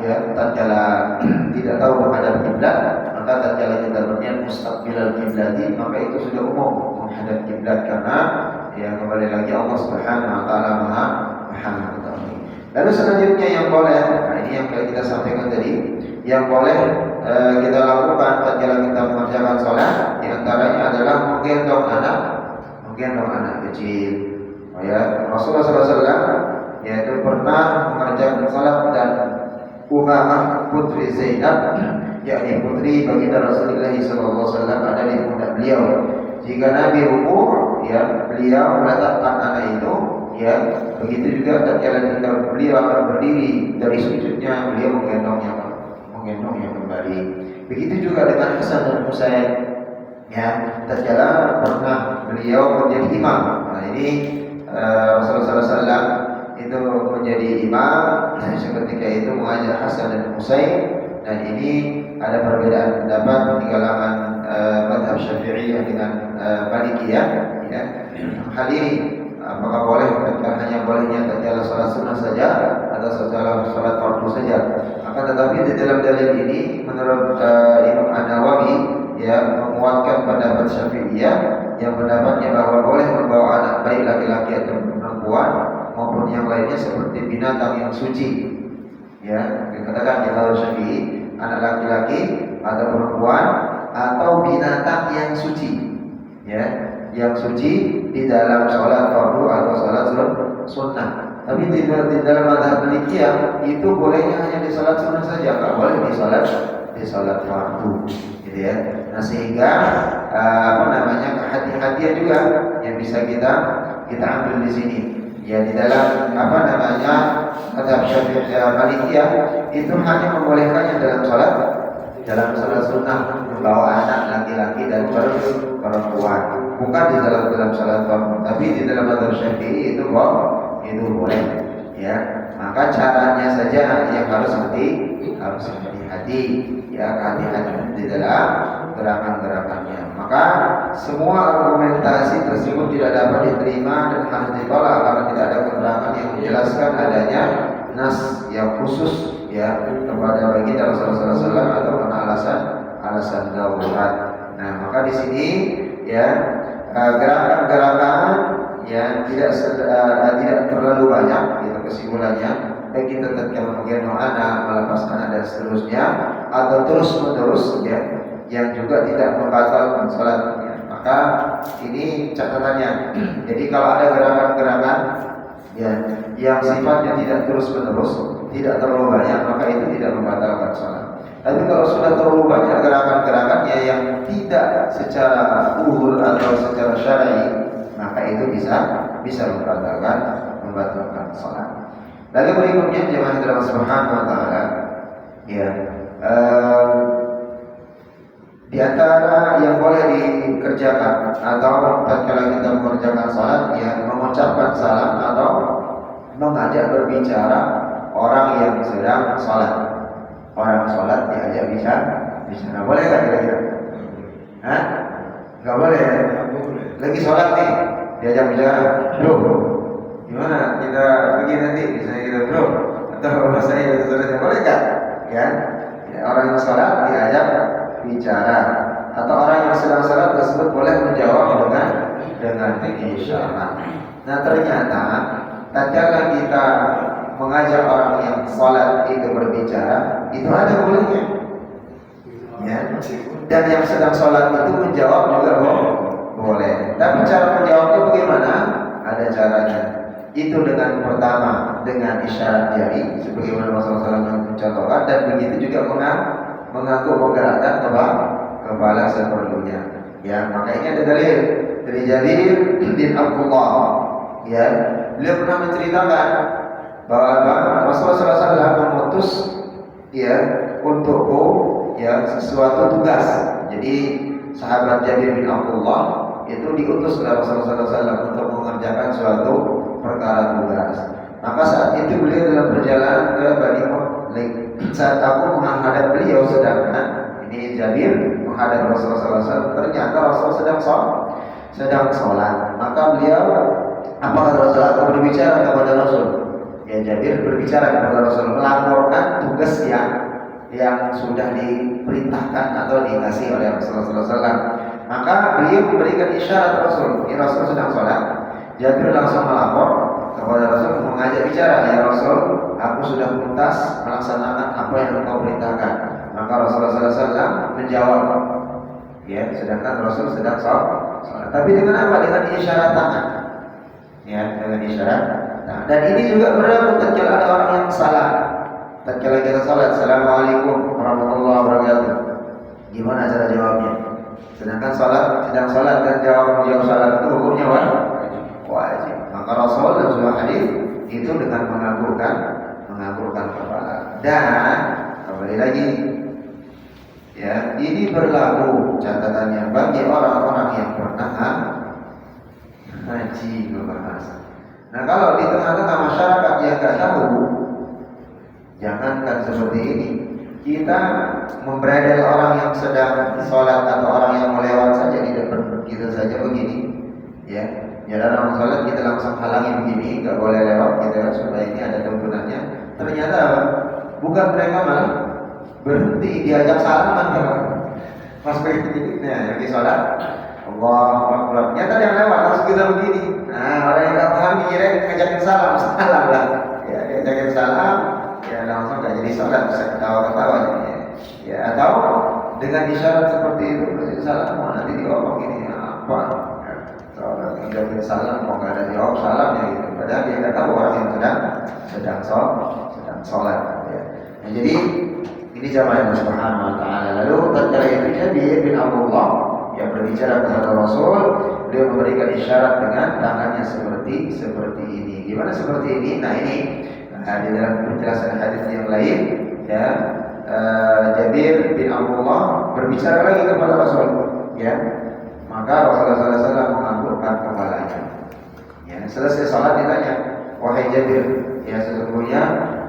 ya, tatkala tidak tahu menghadap kiblat, maka tatkala kita berniat mustaqbilal kiblati, maka itu sudah umum menghadap kiblat, karena ya kembali lagi Allah Subhanahu wa taala Maha mengetahui. Lalu selanjutnya yang boleh, nah ini yang kita sampaikan tadi, yang boleh kita lakukan tatkala kita mengerjakan sholat, di antaranya adalah menggendong anak kecil. Oh, ya, Rasulullah SAW yaitu pernah mengerjakan sholat dan Umamah putri Zainab, yakni putri baginda Rasulullah SAW, ada di pundak beliau. Jika Nabi ruku', ya, beliau meletakkan anak itu, ya, begitu juga tatkala beliau akan berdiri dari sujudnya, beliau menggendongnya kembali. Begitu juga dengan Hasan dan Husain, ya, tatkala pernah beliau menjadi imam. Nah, ini Rasulullah SAW itu menjadi imam, seketika itu mengajak Hasan dan Husain, dan ini ada perbedaan pendapat di kalangan mazhab Syafi'iyah dengan Malikiyah, ya. Hal ini apakah boleh, hanya bolehnya tatkala salat sunnah saja atau salat fardu saja? Akan tetapi di dalam dalil ini menurut Imam An-Nawawi, ya, menguatkan pendapat Syafi'iyah yang pendapatnya bahwa boleh membawa anak baik laki-laki atau perempuan maupun yang lainnya seperti binatang yang suci, ya, dikatakan di dalam Syafi'i anak laki-laki atau perempuan atau binatang yang suci, ya, yang suci di dalam sholat fardu atau sholat sunnah. Tapi di dalam mazhab Malikiyah itu bolehnya hanya di sholat sunnah saja, nggak boleh di sholat fardu, gitu, ya. Nah, sehingga kehati-hatian juga yang bisa kita ambil di sini, ya, di dalam mazhab Syafi'iyah Malikiyah itu hanya membolehkannya dalam sholat sunnah, membawa anak laki-laki dan perempuan, bukan di dalam sholat fardu. Tapi di dalam mazhab Syafi'i itu boleh, ya. Maka caranya saja yang harus hati-hati, ya, hati-hati di dalam gerakan-gerakannya. Maka semua argumentasi tersebut tidak dapat diterima dan harus ditolak karena tidak ada keterangan yang menjelaskan adanya nas yang khusus, ya, kepada baginda Rasulullah SAW atau karena alasan darurat. Nah, maka di sini, ya, gerakan-gerakan, ya, tidak terlalu banyak, gitu kesimpulannya. Baik kita tatkala menggendong anak, melepaskan anak dan seterusnya, atau terus menerus, ya, yang juga tidak membatalkan sholatnya. Maka Maka ini catatannya. Jadi kalau ada gerakan-gerakan ya yang sifatnya tidak terus-menerus, tidak terlalu banyak, maka itu tidak membatalkan salat. Tapi kalau sudah terlalu banyak gerakan-gerakan yang tidak secara uhur atau secara syar'i, maka itu bisa membatalkan salat. Lalu berikutnya jemaah Allah Subhanahu wa taala ya di antara yang boleh dikerjakan atau tatkala kita mengerjakan salat ya mengucapkan salam atau mengajak berbicara orang yang sedang salat. Orang salat diajak bicara. Boleh enggak kira-kira? Hah? Enggak boleh. Lagi salat nih, diajak bicara. Bro, gimana kita pergi nanti? Misalnya kita bro, atau saya saudara boleh enggak? Ya, orang yang salat diajak bicara atau orang yang sedang salat tersebut boleh menjawab dengan isyarat. Nah ternyata tatkala kita mengajak orang yang salat itu berbicara, itu ada bolehnya. Ya. Dan yang sedang salat itu menjawab juga boleh. Tapi cara menjawabnya bagaimana? Ada caranya. Itu dengan pertama dengan isyarat jari, sebagaimana Rasulullah SAW mencontohkan, dan begitu juga mengaku menggerakkan kepala seperlunya. Ya, maka ini ada dalil dari Jabir bin Abdullah. Ya, beliau pernah menceritakan bahwa Rasulullah SAW mengutus ya untukku ya sesuatu tugas. Jadi sahabat Jabir bin Abdullah itu diutus oleh Rasulullah SAW untuk mengerjakan suatu perkara tugas. Maka saat itu beliau dalam perjalanan ke Bani Mut'lim. Saat aku menghadap beliau, sedangkan ini Jabir menghadap Rasulullah SAW, ternyata Rasulullah sedang sholat. Maka beliau, apa kata Rasulullah? Aku berbicara kepada Rasul. Ya, Jabir berbicara kepada Rasul, melaporkan tugas yang sudah diperintahkan atau dikasih oleh Rasulullah SAW. Maka beliau memberikan isyarat Rasul. Ini Rasul sedang sholat. Jabir langsung melapor kepada Rasul, mengajak bicara, ya Rasul, aku sudah tuntas melaksanakan apa yang engkau perintahkan. Maka Rasulullah SAW menjawab, ya, sedangkan Rasul sedang sholat. Tapi dengan apa? Dengan isyarat tangan. Ya, dengan isyarat. Nah, dan ini juga berlaku tatkala ada orang yang salah. Tatkala kita salat, Assalamualaikum warahmatullahi wabarakatuh. Gimana cara jawabnya? Sedangkan sedang salat dan jawab salat itu hukumnya wajib. Maka Rasul dan surah hadis itu dengan menganggurkan kepala. Dan kembali lagi, ya ini berlaku catatannya bagi orang-orang yang pernah haji berbahasa. Nah kalau di tengah-tengah masyarakat yang nggak tahu, jangankan seperti ini, kita membredel orang yang sedang sholat atau orang yang melewat saja di depan kita saja begini, ya. Ya dalam sholat kita langsung halangi begini, nggak boleh lewat gitu kan, supaya ini ada tuntunannya. Ternyata apa? Bukan mereka malah berhenti diajak salaman kan? Pas begitu, nah lagi sholat, Allahu Akbar. Nyata yang lewat langsung kita begini. Nah orang yang nggak paham kira ngajakin salam lah. Ya diajakin salam, ya langsung nggak jadi sholat, bisa ketawa-ketawa. Ya atau dengan isyarat seperti itu, salam mau nanti diomong ini apa? Menjawab salam, mau nggak ada jawab salamnya gitu. Padahal dia nggak tahu orang yang sedang sholat. Ya. Nah, jadi ini jamaah yang Subhanahu wa taala. Lalu tatkala itu Jabir bin Abdullah yang berbicara kepada Rasul, dia memberikan isyarat dengan tangannya seperti ini. Gimana seperti ini? Nah ini di dalam penjelasan hadis yang lain, ya Jabir bin Abdullah berbicara lagi kepada Rasul, ya. Maka Rasulullah SAW menganggurkan kepalanya. Ya, selesai salat ditanya, wahai Jabir, ya sesungguhnya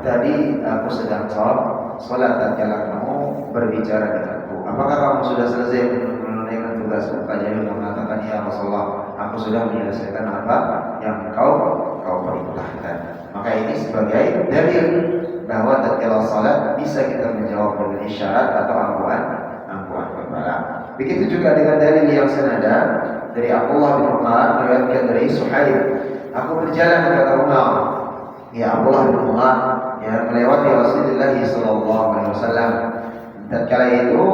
tadi aku sedang salat tatkala kamu berbicara denganku. Apakah kamu sudah selesai menunaikan tugasmu? Jabir mengatakan, ya Rasulullah, aku sudah menyelesaikan apa yang kau perintahkan. Maka ini sebagai dalil bahwa tatkala salat bisa kita menjawab dengan isyarat atau angkuhan kepala. Begitu juga dengan dalil yang senada dari Abdullah bin Umar meriwayatkan dari Suhaib. Aku berjalan kata Umar, ya Abdullah bin Umar, ya melewati Rasulullah SAW. Tatkala itu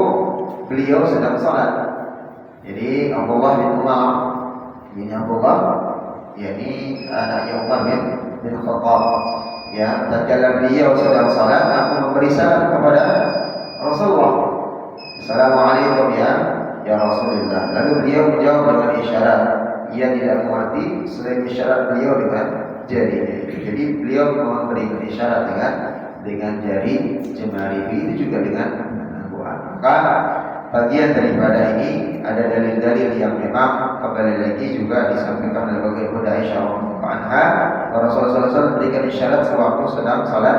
beliau sedang salat. Jadi Abdullah bin Umar ini Abdullah, yakni anaknya Umar bin Khattab. Ya, tatkala beliau sedang salat, aku memberi salam kepada Rasulullah. Assalamualaikum ya Rasulullah. Lalu beliau menjawab dengan isyarat. Ia tidak mengerti selain isyarat beliau dengan jari. Jadi beliau memberikan isyarat dengan jari jemari, itu juga dengan buah. Maka bagian daripada ini ada dalil-dalil yang memang kembali lagi juga disampaikan oleh Bunda Aisyah radhiyallahu anha, Rasulullah SAW memberikan isyarat sewaktu sedang salat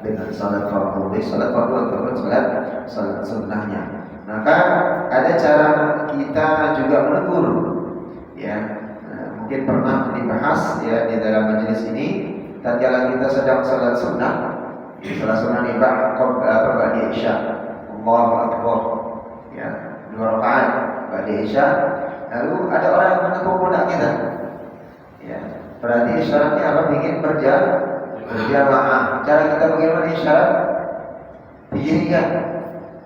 dengan salat fardu, salat fardu ataupun salat sunnahnya. Maka ada cara kita juga menegur, ya. Mungkin pernah dibahas ya di dalam majelis ini. Tatkala kita sedang salat sunnah, salat sunnah ini ba'da isya, Allahu Akbar, ya, 2 rakaat ba'da isya. Lalu ada orang yang menekuk pundak kita, ya. Berarti isyaratnya apa? Ingin berjamaah. Cara kita bagaimana isyarat? Beginikan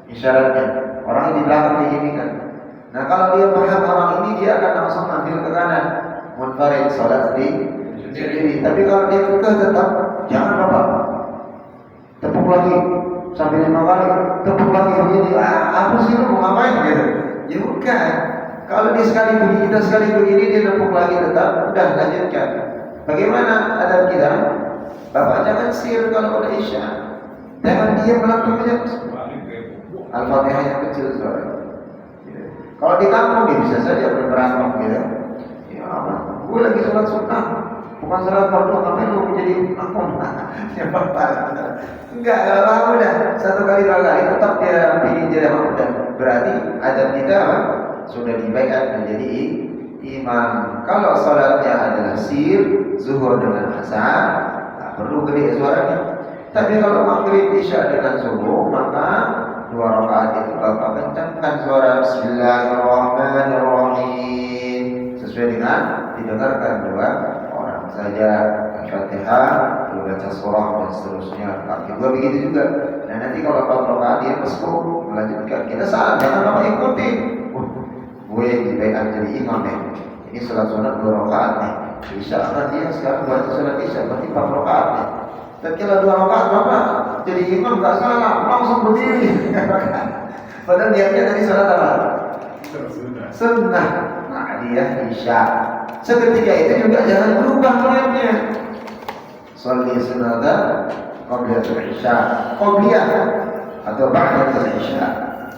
isyaratnya. Orang di belakang beginikan. Nah, kalau dia paham orang ini, dia akan langsung ambil ke kanan, munfarid, salat sendiri. Tapi kalau dia kekeh tetap, jangan apa? Tepuk lagi sampai 5 kali, tepuk lagi begini. Apa sih lu mau ngapain gitu? Ya bukan. Kalau dia kita sekali begini, dia tepuk lagi tetap, udah lanjutkan. Bagaimana adab kita? Bapak jangan sir kalau ada isya. Jangan diam melakukan saja. Al-Fatihah yang kecil suara. Kalau di kampung dia bisa saja berperang gitu. Ya apa? Gue lagi sholat sunnah, bukan sholat fardu, ngapain lu menjadi makmum? Ya bapak. Enggak apa udah 1 kali 2 kali tetap dia ingin jadi makmum. Berarti adab kita apa? Sudah dibaiat menjadi imam. Kalau sholatnya adalah sir, zuhur dengan asar, tak perlu gede suaranya. Tapi kalau maghrib isya dengan subuh, maka 2 rakaat itu bapak kencangkan suara Bismillahirrahmanirrahim sesuai dengan didengarkan 2 orang saja. Al-Fatihah, baca surah dan seterusnya. Kaki 2 begitu juga. Nah nanti kalau 4 rakaat dia mesbuk melanjutkan, kita salah, jangan bapak ikutin. Gue dibaiat jadi imam nih. Ini salat sunat 2 rakaat nih. Isya nanti sekarang baca salat isya berarti 4 rakaat nih. Tatkala 2 rakaat bapak jadi imam nggak salah, langsung berdiri. Padahal niatnya tadi salat apa? Sunnah. Nah dia isya. Seketika itu juga jangan berubah niatnya. Sholli sunata qabla isya, qabliyah atau ba'da isya.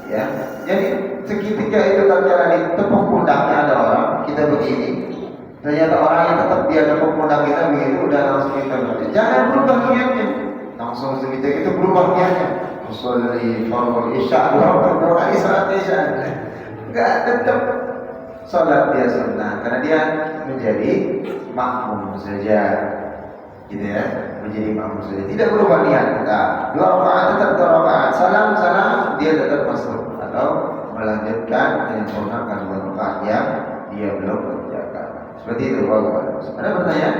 Ya, jadi seketika itu tatkala di tepuk pundaknya ada orang, kita begini. Ternyata orang yang tetap dia tepuk pundak kita begitu, udah langsung kita berarti. Jangan berubah niatnya. Langsung seketika itu berubah niatnya. Sholli fardhu isya, 2 kali salat isya. Enggak, tetap salat dia sunnah karena dia menjadi makmum saja. Gitu ya, menjadi makmum saja. Tidak berubah niat. Nah, 2 rakaat tetap 2 rakaat. Salam dia tetap masuk atau melanjutkan dengan menggunakan 2 rakaat yang dia belum kerjakan. Seperti itu. Ada pertanyaan?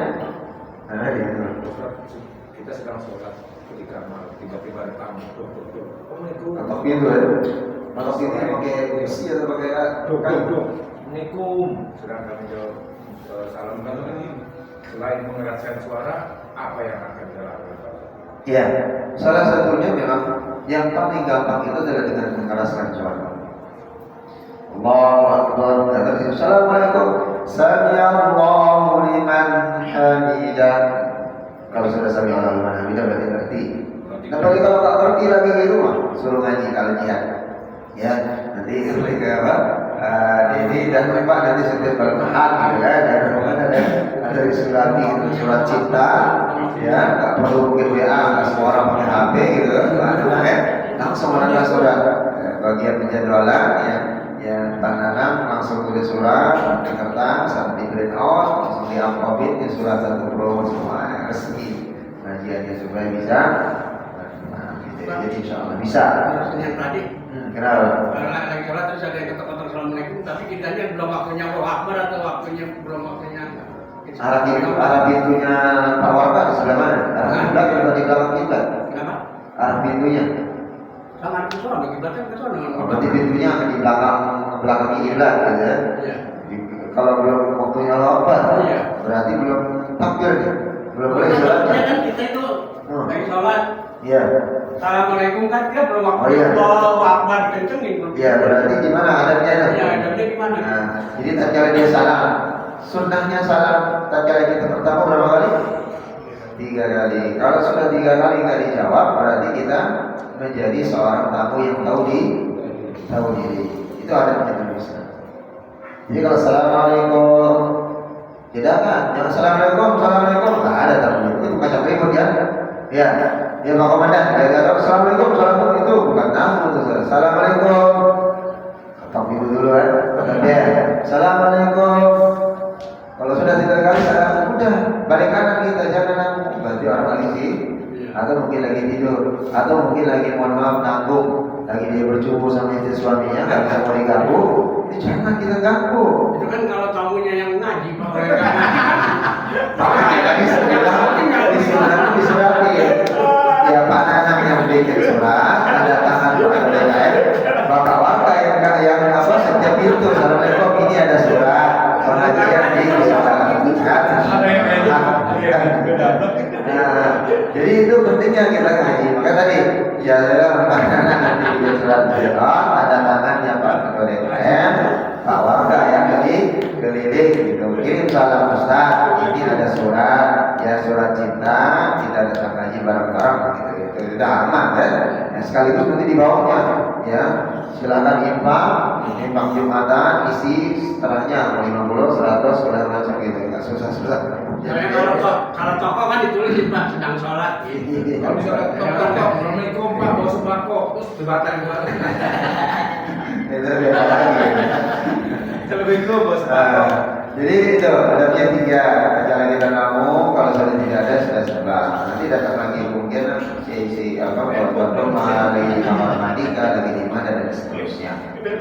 Ada itu. Kita sedang sholat ketika malam tiba-tiba ada tamu. Atau pintu ya? Atau pintu pakai kursi atau pakai kayu? Assalamualaikum. Sedang kami jawab salam ini. Selain mengeraskan suara, apa yang akan dilakukan? Ya, salah satunya memang yang paling gampang itu adalah dengan mengeraskan suara. Allahu Akbar. Assalamualaikum. Sami'allahu liman hamidah. Kalau sudah sami'allahu liman hamidah berarti ngerti. Tapi kalau tak ngerti lagi di rumah, suruh ngaji kalau jihad. Ya, nanti mereka apa? Ini dan mereka nanti setiap bertahan, gitu kan? Ada surat itu surat cinta, ya, nggak perlu mungkin WA, nggak semua orang pakai HP gitu kan? Ada langsung ada surat bagian penjadwalan, ya, tanam langsung tulis surat di kertas, di print out, langsung diamplopin di surat 1 Pro semua resmi, kajiannya supaya bisa. Jadi insya Allah bisa. Yang tadi, kenapa? lagi sholat terus ada yang ketok-ketok Assalamualaikum, tapi kitanya belum waktunya Allahu Akbar atau belum waktunya. Arah pintunya Pak Warga di sebelah mana? Arah kiblat atau di belakang kiblat? Kenapa? Arah pintunya. Sama di sana, kiblatnya ke sana. Berarti pintunya di belakang belakangi kiblat gitu ya. Iya. Kalau belum waktunya Allah Akbar, Iya. berarti belum takbir nih, belum boleh sholat. Maksudnya kan kita itu lagi sholat. Iya. Assalamualaikum kan dia belum waktu. Oh, iya. Allahu Akbar kencengin. Iya, berarti gimana adabnya? Iya, adabnya gimana? Nah, jadi tatkala dia salam, sunnahnya salam tatkala kita pertama berapa kali? 3 kali. Kalau sudah 3 kali nggak dijawab, berarti kita menjadi seorang tamu yang tahu diri. Itu adabnya dalam Islam. Jadi kalau assalamualaikum, tidak kan? Jangan assalamualaikum, nggak ada tamu. Itu macam ribut ya. Ya, dia Pak Komandan, dia kata assalamualaikum itu bukan tamu itu. Assalamualaikum. Tapi dulu kan, kata dia, assalamualaikum. Kalau sudah 3 kali salam, udah balik kanan kita, jangan nanggung. Berarti orang lagi sih, atau mungkin lagi tidur, atau mungkin lagi mohon maaf nanggung, lagi dia bercumbu sama istri suaminya, nggak bisa mau diganggu. Jangan kita ganggu. Itu kan kalau tamunya yang ngaji, Pak. Makanya disurapi. Ya Pak Nanang yang bikin surat, ada tangan Pak lain, Bapak Warga yang setiap pintu, assalamualaikum ini ada surat pengajian di Nah, jadi itu pentingnya kita ngaji. Maka tadi ya Pak Nanang nanti bikin surat ada tangannya Pak Ketua DPR, Pak Warga yang keliling gitu. Kirim salam Ustaz, ini ada surat, ya surat cinta, kita datang ngaji bareng-bareng gitu. Sudah aman kan? Ya, sekaligus nanti di bawahnya ya silakan infak Jumatan, isi setelahnya 50, 100 segala macam gitu. Enggak susah-susah. Jadi kalau toko kan ditulis Pak sedang sholat. Kalau misalnya tok, assalamualaikum Pak, bawa sembako, terus jembatan gimana? Itu beda lagi. Assalamualaikum bos. Jadi itu adabnya 3. Kecuali kita tamu, kalau sudah tidak ada sudah sebelah. Nanti datang lagi mungkin si buat rumah, lagi di kamar mandi, lagi di mana dan seterusnya.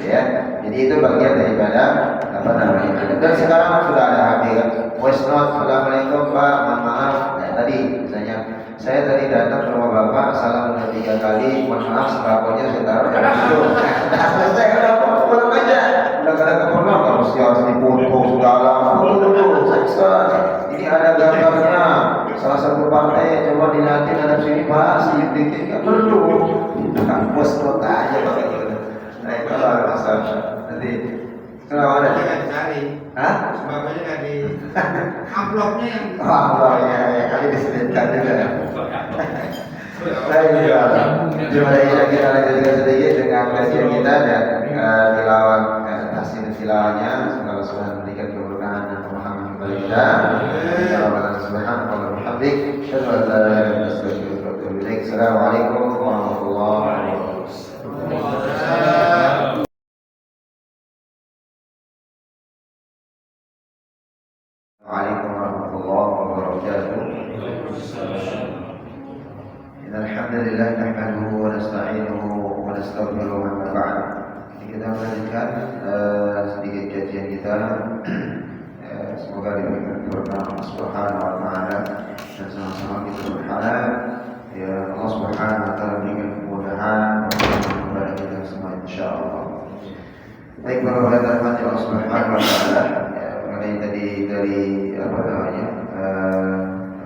Ya, jadi itu bagian daripada apa namanya. Dan sekarang sudah ada HP kan. Voice note, assalamualaikum Pak, mohon maaf. Nah, tadi misalnya saya tadi datang ke rumah Bapak, salam 3 kali, mohon maaf sembakonya saya taruh dalam situ. Nah, selesai udah pulang aja. Udah gak ada keperluan kalau harus dipoto segala. Ini ada gambarnya. Salah satu partai coba dilihatin ada sini Pak, sedikit nggak perlu. Kan bos note aja pakai gitu. Nah itu lah masalah. Nanti kenapa ada? Cari. Hah? Sebabnya nggak di amplopnya yang. Amplopnya ya kali diselipkan juga. Baik, jumlah ini kita lanjutkan sedikit dengan kajian kita dan tilawah hasil tilawahnya. Semoga Allah Subhanahu memberikan keberkahan dan pemahaman kepada kita. Allah Subhanahu wa taala bihamdik, asyhadu an la ilaha illa anta astaghfiruka wa atubu ilaik. Assalamualaikum warahmatullahi wabarakatuh. Waalaikumsalam warahmatullahi wabarakatuh. Alhamdulillah nahmaduhu wa nasta'inuhu wa nastaghfiruhu amma ba'd. Kita melanjutkan sedikit kajian kita. Semoga diberikan keberkahan Allah Subhanahu wa taala dan sama-sama kita berharap ya Allah Subhanahu wa taala berikan kemudahan kepada kita semua insyaallah. Baik, para hadirin Allah Subhanahu wa taala, mengenai tadi dari apa namanya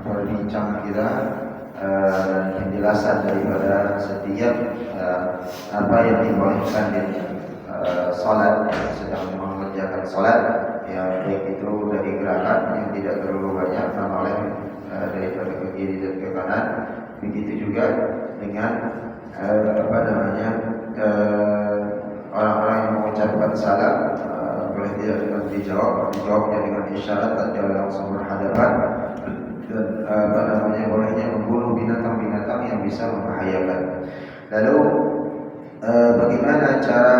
perbincangan kita dan penjelasan daripada setiap apa yang dibolehkan di salat sedang mengerjakan salat, ya baik itu dari gerakan yang tidak terlalu banyak menoleh daripada ke kiri dan ke kanan, begitu juga dengan apa namanya orang-orang yang mengucapkan salam boleh tidak dengan dijawabnya dengan isyarat atau langsung berhadapan. Dan apa namanya bolehnya membunuh binatang-binatang yang bisa membahayakan. Lalu bagaimana cara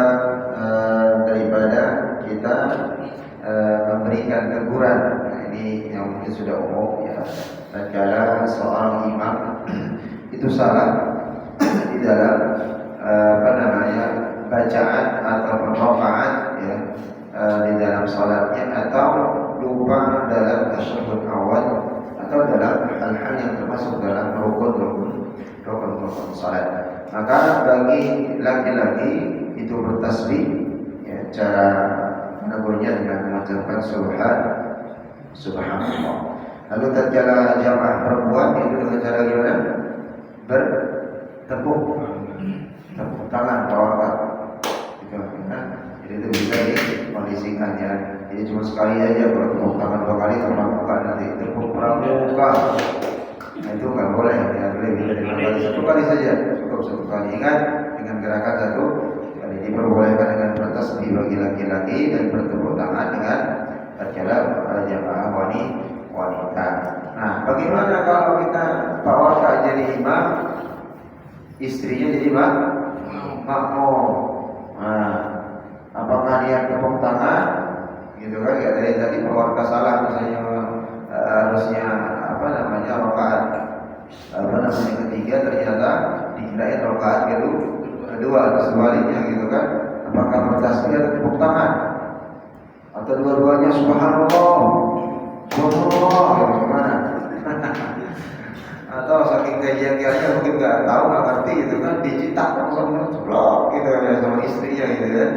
daripada kita memberikan teguran? Nah, ini yang mungkin sudah umum ya. Tatkala seorang imam itu salah di dalam apa namanya bacaan atau penrokaan ya di dalam salatnya, atau lupa dalam tasyahud awal, atau dalam hal-hal yang termasuk dalam rukun salat. Maka bagi laki-laki itu bertasbih ya, cara menegurnya dengan mengucapkan subhanallah. Lalu tatkala jamaah perempuan itu dengan cara gimana? Bertepuk tangan bawah gitu kan. Jadi itu bisa dikondisikan ya. Jadi cuma sekali aja, kalau tepuk tangan 2 kali terlakukan, nanti tepuk pramuka. Nah, itu nggak boleh ya, boleh satu kali saja, cukup 1 kali. Ingat, dengan gerakan 1 kali diperbolehkan dengan bertasbih bagi laki-laki dan bertepuk tangan dengan tatkala jamaah wanita. Nah, bagaimana kalau kita Pak Warta jadi imam, istrinya jadi makmum? Nah, apakah dia tepuk tangan? Gitu kan? Ya tadi Pak Warta salah misalnya harusnya rakaat ketiga ternyata dikirain rakaat kedua atau sebaliknya gitu kan? Apakah bertasbih atau tepuk tangan? Atau dua-duanya subhanallah? Gimana? Atau saking kajian-kajian mungkin nggak tahu, nggak ngerti itu kan, dicetak langsung ceplok gitu ya sama istrinya gitu kan.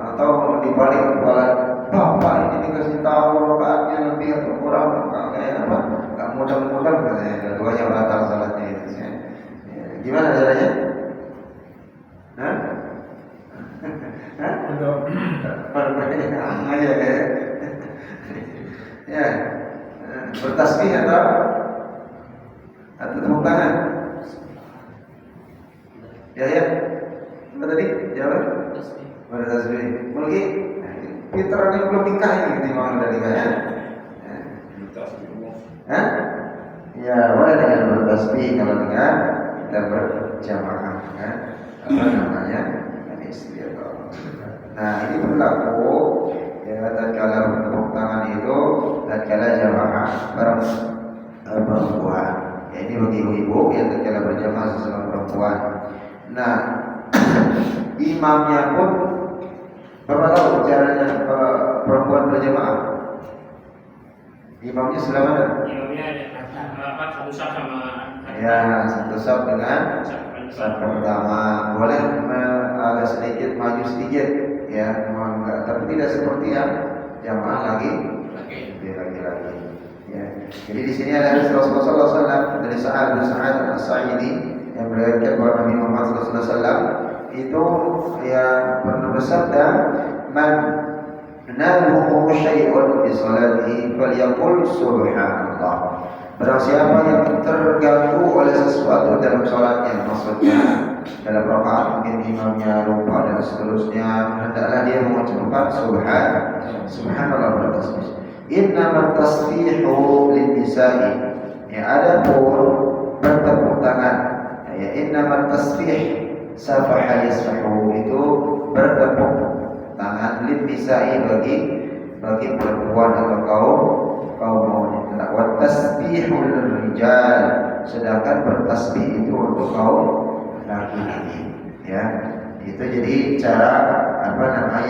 Atau dibalik kepala, bapak ini dikasih tahu rokaatnya lebih atau kurang, kayak apa? Nggak mudah-mudah katanya, dua-duanya batal salatnya itu. Ya. Gimana caranya? Hah? Aja ya. Ya, bertasbih atau tepuk tangan? Ya, apa tadi? Jawab? Bertasbih. Mungkin fitrahnya belum nikah ini ketimbang udah nikah ya. Hah? Ya, boleh dengan bertasbih kalau dengan kita berjamaah kan? Apa namanya? Istri atau. Nah, ini berlaku ya tatkala bertepuk tangan itu tatkala jamaah perempuan. Ya, ini bagi ibu-ibu yang tatkala berjamaah sesama perempuan. Nah, imamnya pun berapa tahu caranya perempuan berjamaah? Imamnya sebelah mana? Imamnya satu saf sama ya, satu saf dengan saf pertama. Boleh agak sedikit maju sedikit ya, memang enggak, tapi tidak seperti yang jamaah lagi. Ya. Jadi di sini ada Rasulullah SAW dari Sa'ad bin Sa'ad As-Sa'idi yang meriwayatkan bahwa Nabi Muhammad SAW itu ya pernah bersabda, "Man naluhu syai'un bi salatihi falyaqul subhanallah." Barang siapa yang terganggu oleh sesuatu dalam salatnya, maksudnya dalam rakaat mungkin imamnya lupa dan seterusnya, hendaklah dia mengucapkan subhanallah bertasbih. Innamat tasbihu lin-nisa'i. Ya, ada pun bertepuk tangan. Ya, innamat tasbih safaha yasfahu, itu bertepuk tangan lin-nisa'i bagi perempuan atau kaum wanita. Wa tasbihu lirrijal, sedangkan bertasbih itu untuk kaum laki-laki. Ya, itu jadi cara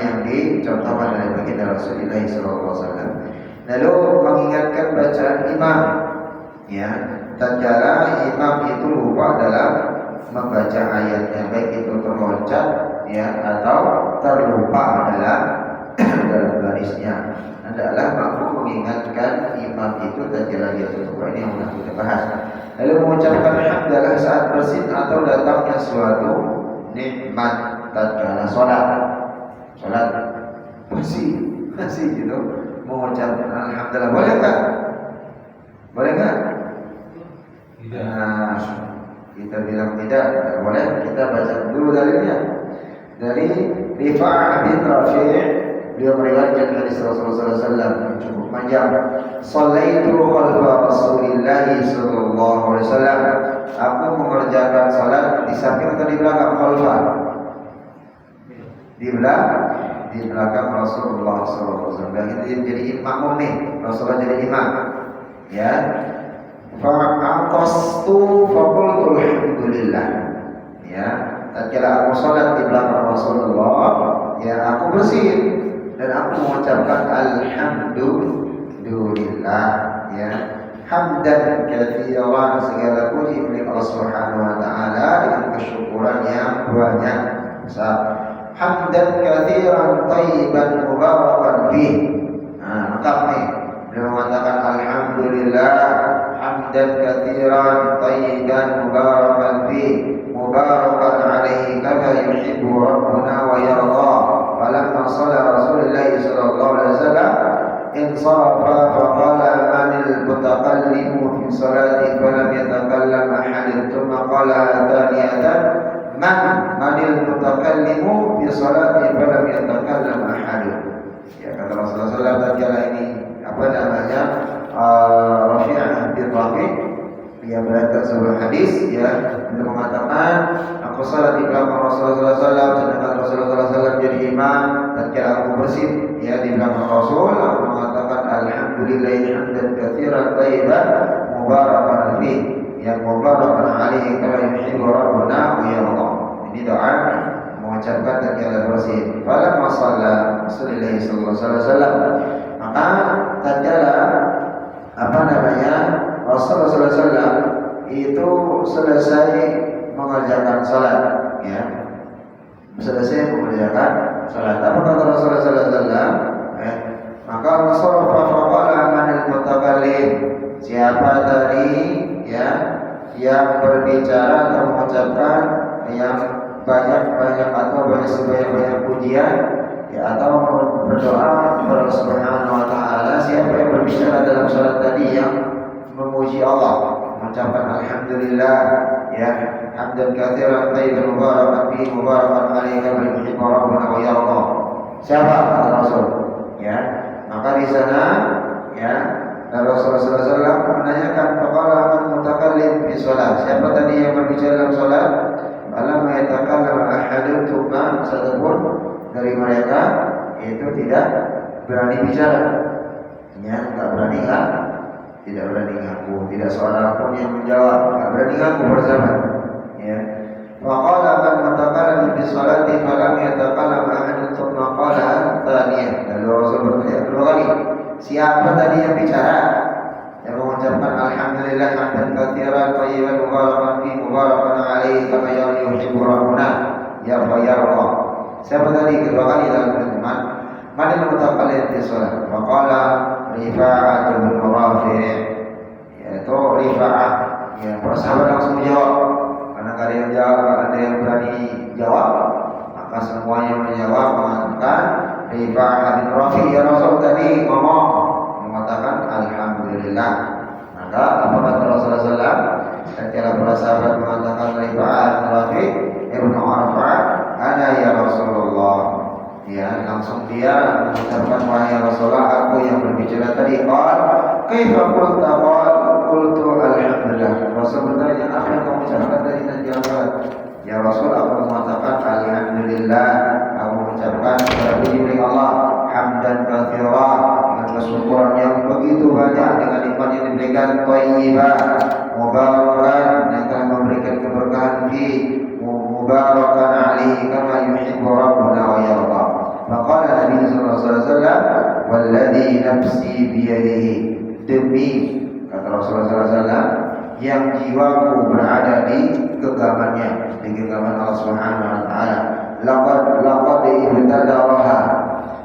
yang dicontohkan oleh baginda Rasulullah SAW. Lalu mengingatkan bacaan imam. Ya, tatkala imam itu lupa dalam membaca ayatnya, baik itu terloncat ya atau terlupa dalam barisnya, adalah makmum mengingatkan imam itu tatkala dia terlupa. Ini yang sudah kita bahas. Lalu mengucapkan hamdalah saat bersin atau datangnya suatu nikmat tatkala sholat masih gitu mengucapkan alhamdulillah, boleh nggak? Nah, kita bilang tidak boleh. Kita baca dulu dalilnya dari Rifa'ah bin Rafi'. Beliau meriwayatkan hadis Rasulullah SAW cukup panjang. Shallaitu khalfa Rasulillah sallallahu alaihi wasallam. Aku mengerjakan salat di samping atau di belakang khalfa? Di belakang Rasulullah SAW. Dan itu jadi makmum nih, Rasulullah jadi imam. Ya. Fa'aqastu faqultu alhamdulillah. Ya, tatkala aku salat di belakang Rasulullah, ya aku bersin dan aku mengucapkan alhamdulillah, ya. Hamdan katsiran, segala puji milik Allah Subhanahu wa taala dengan kesyukuran yang banyak. hamdan katsiran thayyiban mubarakan fih. Nah, lengkap nih. Beliau mengatakan alhamdulillah hamdan katsiran thayyiban mubarakan fih mubarakan alaihi kama yuhibbu rabbuna wa yarda. Falamma shalla Rasulullah sallallahu alaihi wasallam insarafa faqala manil mutakallimu fi salati falam yatakallam ahadun thumma qala thaniyatan manil mutakallimu fi salati falam yatakallam ahadun. Ya, kata Rasulullah SAW tatkala ini apa namanya Rafi'ah bin Rafi' yang berkata sebuah hadis ya, dia mengatakan aku salat di belakang Rasulullah SAW sedangkan Rasulullah SAW jadi imam. Tatkala aku bersin ya di belakang Rasul, aku mengatakan alhamdulillah hamdan katsiran thayyiban mubarakan fih yang mubarakan alaihi kama yuhibbu rabbuna wa yarda. Ini doa mengucapkan tatkala bersin. Falamma shalla Rasulullah sallallahu alaihi wasallam, maka tatkala apa namanya Rasulullah sallallahu alaihi wasallam itu selesai mengerjakan salat ya. Selesai mengerjakan salat. Apa kata Rasulullah sallallahu alaihi wasallam? Maka Rasulullah faqala manil mutakallim, siapa tadi ya yang berbicara atau mengucapkan yang banyak atau sebanyak pujian ya atau berdoa kepada Allah Subhanahu wa taala. Siapa yang berbicara dalam salat tadi yang memuji Allah, mengucapkan alhamdulillah ya hamdan katsiran thayyiban mubarakan fihi mubarakan alaihi kama yuhibbu rabbuna wa yarda. Siapa kata Rasul ya? Maka di sana ya Rasulullah SAW menanyakan faqala man mutakallim fi shalah, siapa tadi yang berbicara dalam salat? Alam yatakallam ahadun thumma satapun dari mereka itu tidak berani bicara ya, tidak berani tidak berani ngaku, tidak seorang pun yang menjawab, tidak berani ngaku bersama ya. Waqala man mutakallam fi sholati falam yatakallam ahadun thumma qala thaniyah. Lalu Rasul bertanya kedua kali, siapa tadi yang bicara yang mengucapkan alhamdulillah hamdan katsiran thayyiban mubarakan fi mubarakan alaihi kama yuhibbu rabbuna ya yarda. Siapa tadi kedua kali dalam teman mana yang mutakallim fi sholat? Waqala Rifa'ah bin Rafi', yaitu Rifa'ah ya, para sahabat langsung menjawab karena ada yang jawab, ada yang berani jawab, maka semuanya menjawab mengatakan Rifa'ah bin Rafi' ya Rasul tadi ngomong mengatakan alhamdulillah. Maka apa kata Rasulullah SAW ketika para sahabat mengatakan Rifa'ah bin Rafi' ibnu Arfa' ana ya Rasulullah ya, langsung dia mengucapkan wahai Rasulullah aku yang berbicara tadi. Qal kaifa qulta? Qultu alhamdulillah. Rasul bertanya apa yang kamu ucapkan tadi? Dan jawab ya Rasul aku mengatakan alhamdulillah, aku mengucapkan puji bagi Allah hamdan katsira dengan kesyukuran yang begitu banyak dengan nikmat yang diberikan thayyiban mubarakan yang telah memberikan keberkahan fi mubarakan alaihi kama yuhibbu rabbuna wa yarda. Maqala Nabi sallallahu alaihi wasallam walladzi nafsi biyadihi, demi kata Rasulullah sallallahu alaihi wasallam yang jiwaku berada di genggamannya, di genggaman Allah Subhanahu wa taala. Laqad ibtadaraha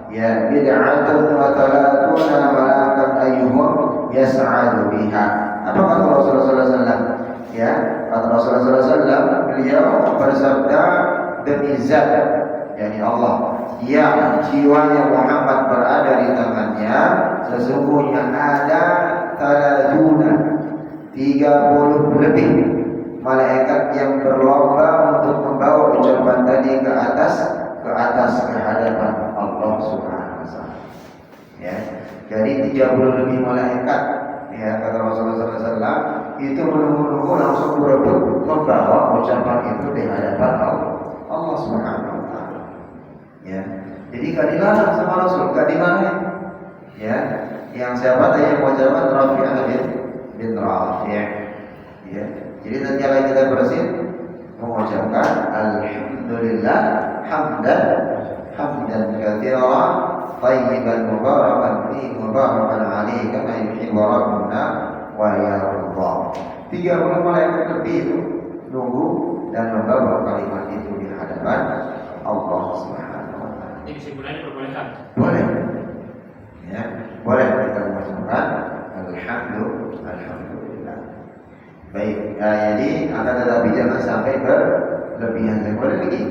ya bid'atun wa talatuna malakan ayyuhum yas'adu biha. Apa kata Rasulullah sallallahu alaihi wasallam? Ya, kata Rasulullah sallallahu alaihi wasallam beliau bersabda demi zat yakni Allah yang jiwanya Muhammad berada di tangannya, sesungguhnya ada 30 lebih malaikat yang berlomba untuk membawa ucapan tadi ke atas kehadapan Allah Subhanahu wa taala. Ya. Jadi 30 lebih malaikat ya kata Rasulullah SAW itu menunggu-nunggu langsung berebut membawa ucapan itu di hadapan Allah Subhanahu wa taala. Ya. Jadi gak dilarang sama Rasul, gak dimarahin. Ya. Yang siapa tadi yang mengucapkan Rafi'ah bin Rafi'. Ya. Jadi tatkala kita bersin mengucapkan alhamdulillah hamdan katsiran thayyiban mubarakan fihi mubarakan alaihi kama yuhibbu rabbuna wa yarda. 30 malaikat lebih itu nunggu dan membawa kalimat itu di hadapan Allah Subhanahu wa taala. Jadi kesimpulannya diperbolehkan. Boleh. Ya, boleh kita mengucapkan alhamdulillah. Baik, jadi akan tetapi jangan sampai berlebihan. Yang boleh lagi,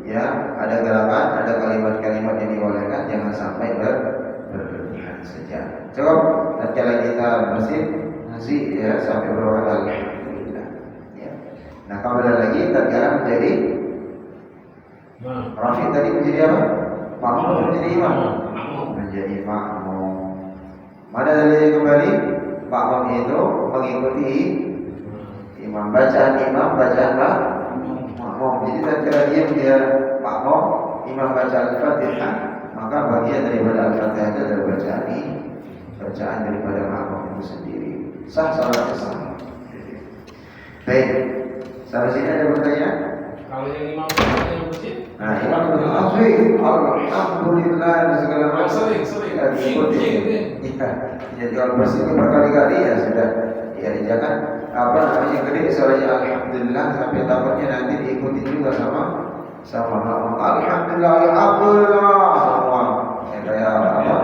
ya ada gerakan, ada kalimat-kalimat yang dibolehkan, jangan sampai berlebihan saja. Cukup tatkala kita bersih ya sampai berdoa alhamdulillah. Ya. Nah kembali lagi tatkala menjadi Rafi tadi menjadi apa? Makmum menjadi imam. Menjadi makmum. Mana dalilnya kembali? Makmum itu mengikuti imam, bacaan makmum. Jadi tatkala dia makmum, imam baca Al-Fatihah, maka bagian daripada Al-Fatihah itu adalah bacaan daripada makmum itu sendiri. Sah salatnya sah. Baik. Sampai sini ada pertanyaan? Kalau yang imam yang masjid? Nah, imam alhamdulillah dan segala macam. Sering. Ya, diikuti. Iya. Jadi kalau bersih berkali-kali ya sudah. Ya jangan apa namanya gede suaranya alhamdulillah sampai takutnya nanti diikuti juga sama makmum. Alhamdulillah semua. Ya kayak apa?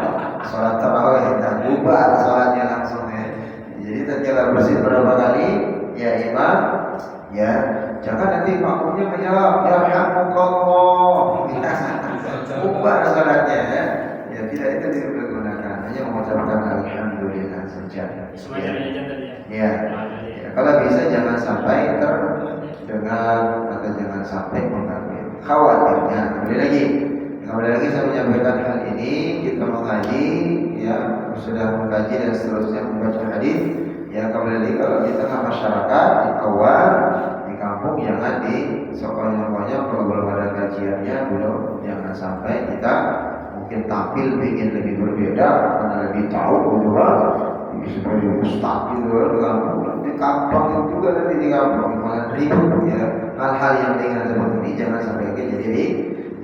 Salat tarawih dan bubar salatnya langsung ya. Jadi tatkala bersih berapa kali ya imam ya jangan nanti makmumnya menjawab ya rahmukallah. Bubar salatnya ya. Ya tidak itu dipergunakan. Hanya mengucapkan alhamdulillah saja. Semacam aja tadi ya. Ya. Kalau bisa jangan sampai terdengar atau jangan sampai mengganggu. Khawatirnya kembali lagi saya menyampaikan hal ini kita mengaji ya sudah mengkaji dan seterusnya membaca hadis ya kembali lagi kalau di tengah masyarakat di awal di kampung jangan di sekolah-sekolahnya kalau belum ada kajiannya belum jangan sampai kita mungkin tampil ingin lebih berbeda karena lebih tahu bahwa sebagai ustaz gitu di kampung juga nanti di kampung malah ribut ya hal-hal yang ringan seperti ini jangan sampai jadi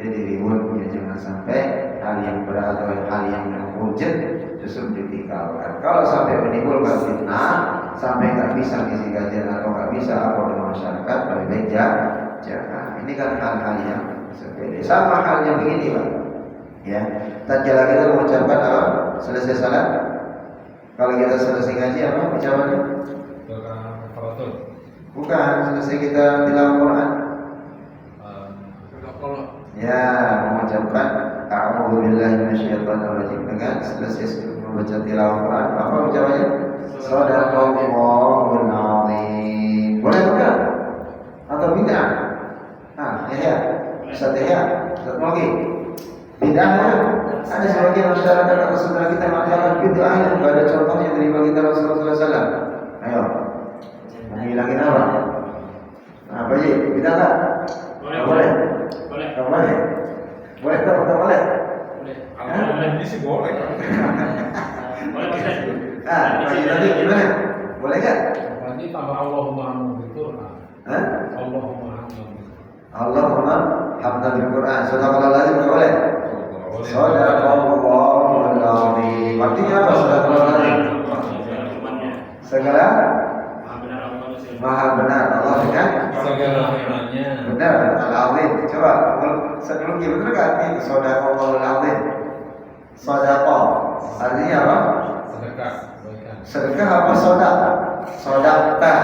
ribut ya jangan sampai hal yang berat atau hal yang urgent justru ditinggalkan. Kalau sampai menimbulkan fitnah sampai nggak bisa ngisi kajian atau nggak bisa apa dengan masyarakat lebih baik jangan. Ini kan hal-hal yang sepele. Sama halnya begini Pak. Ya, tatkala kita mengucapkan apa? Selesai salat. Kalau kita selesai ngaji apa ucapannya? Bukan, selesai kita tilawah Quran. Ya, mengucapkan a'udzu billahi minasyaitonir rajim dengan selesai membaca tilawah Quran. Apa ucapannya? Shadaqallahul azim. Boleh bukan? Atau bid'ah? Ya. Ustaz ya. Ustaz lagi. Bid'ahnya ada sebagian masyarakat atau saudara kita mengatakan bid'ah yang tidak ada contohnya dari baginda Rasulullah SAW. Ayo, menghilangin apa? Apa sih? Bid'ah tak? Boleh. Boleh tak? Boleh. Kalau ini sih boleh. Boleh Ustaz. Tadi gimana? Boleh kan? Nanti tambah Allahumma hamdul Quran. Allahumma hamdan bil Quran. Sadaqallahu lazim boleh. Sadaqallahul azim. Artinya apa sadaqallahul azim? Segala Maha benar Allah dengan Segala firman-Nya. benar al-azim. Coba sebelum kita benar kan ini sadaqallahul azim. Sadaqah artinya apa? Sedekah, kebaikan. Sedekah apa sodak? Sodakta.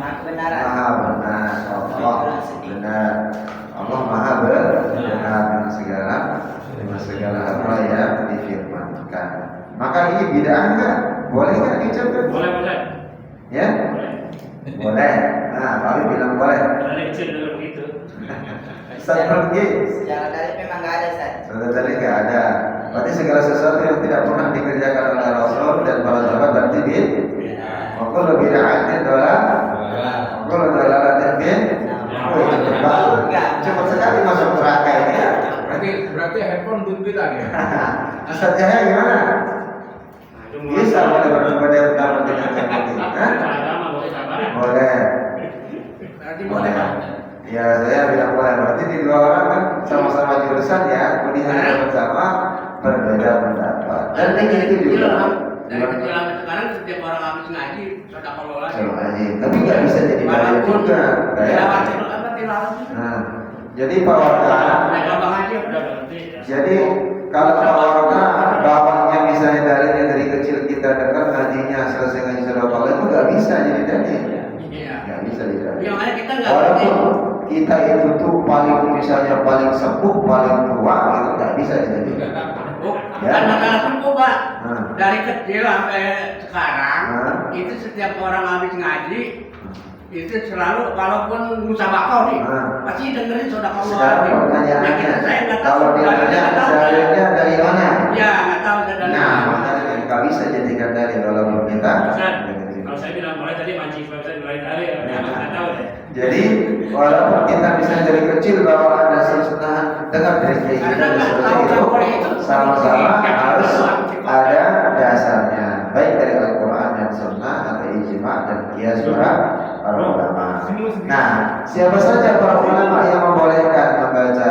Kebenaran. Maha benar Allah benar. Allah Maha benar dengan segala apa yang difirmankan. Maka ini bid'ah enggak? Boleh enggak diucapkan? Boleh. Ya? Boleh. Nah, Pak bilang boleh. Karena kecil dulu begitu. Ustaz pergi. Secara dalil memang nggak ada Ustaz. Sudah tadi enggak ada. Berarti segala sesuatu yang tidak pernah dikerjakan oleh Rasul dan para sahabat berarti bid'ah. Maka lebih bid'ahnya adalah kalau dalalatin cepat sekali masuk neraka ini ya. Berarti handphone bid'ah ya. Ustaz Yahya gimana? Bisa boleh berbeda pendapat dengan Agama boleh sabaran. boleh. Berarti Boleh. boleh Pak. Ya saya bilang boleh. Berarti di dua orang kan sama-sama jurusan ya, kuliahnya bersama berbeda pendapat. Dan itu juga. Dari kecil sampai sekarang setiap orang habis ngaji sedekah lagi. Sama aja. Tapi nggak bisa jadi dalil juga. Kayak. Tilawah juga. Nah, jadi Pak Warga Jadi kalau orang bawahnya misalnya dari kecil kita dengar ngajinya selesai ngaji surah Al itu nggak bisa jadi dalil. Iya. Nggak bisa jadi dalil. Yang ada kita nggak Walaupun kita itu tuh paling misalnya paling sepuh, paling tua itu nggak bisa jadi dalil. Ya. Bukan masalah sepuh, Pak. Nah. Dari kecil sampai sekarang, Nah. itu setiap orang habis ngaji, itu selalu walaupun musabaqah nih, Nah. pasti dengerin saudara Allah. Sekarang pertanyaannya, kalau ditanya dalilnya dari mana? Ya, nggak tahu dalilnya. Nah, makanya nggak bisa jadikan dalil kalau belum kita. Ustaz, kalau saya bilang mulai tadi mancing supaya saya mulai dari ya, nggak tahu deh. Jadi walaupun kita misalnya dari kecil bahwa ada sunnah dengar dari kiai kita dan seperti itu sama-sama harus ada dasarnya baik dari Al-Quran dan Sunnah atau ijma dan qiyas para ulama. Nah, siapa saja para ulama yang membolehkan membaca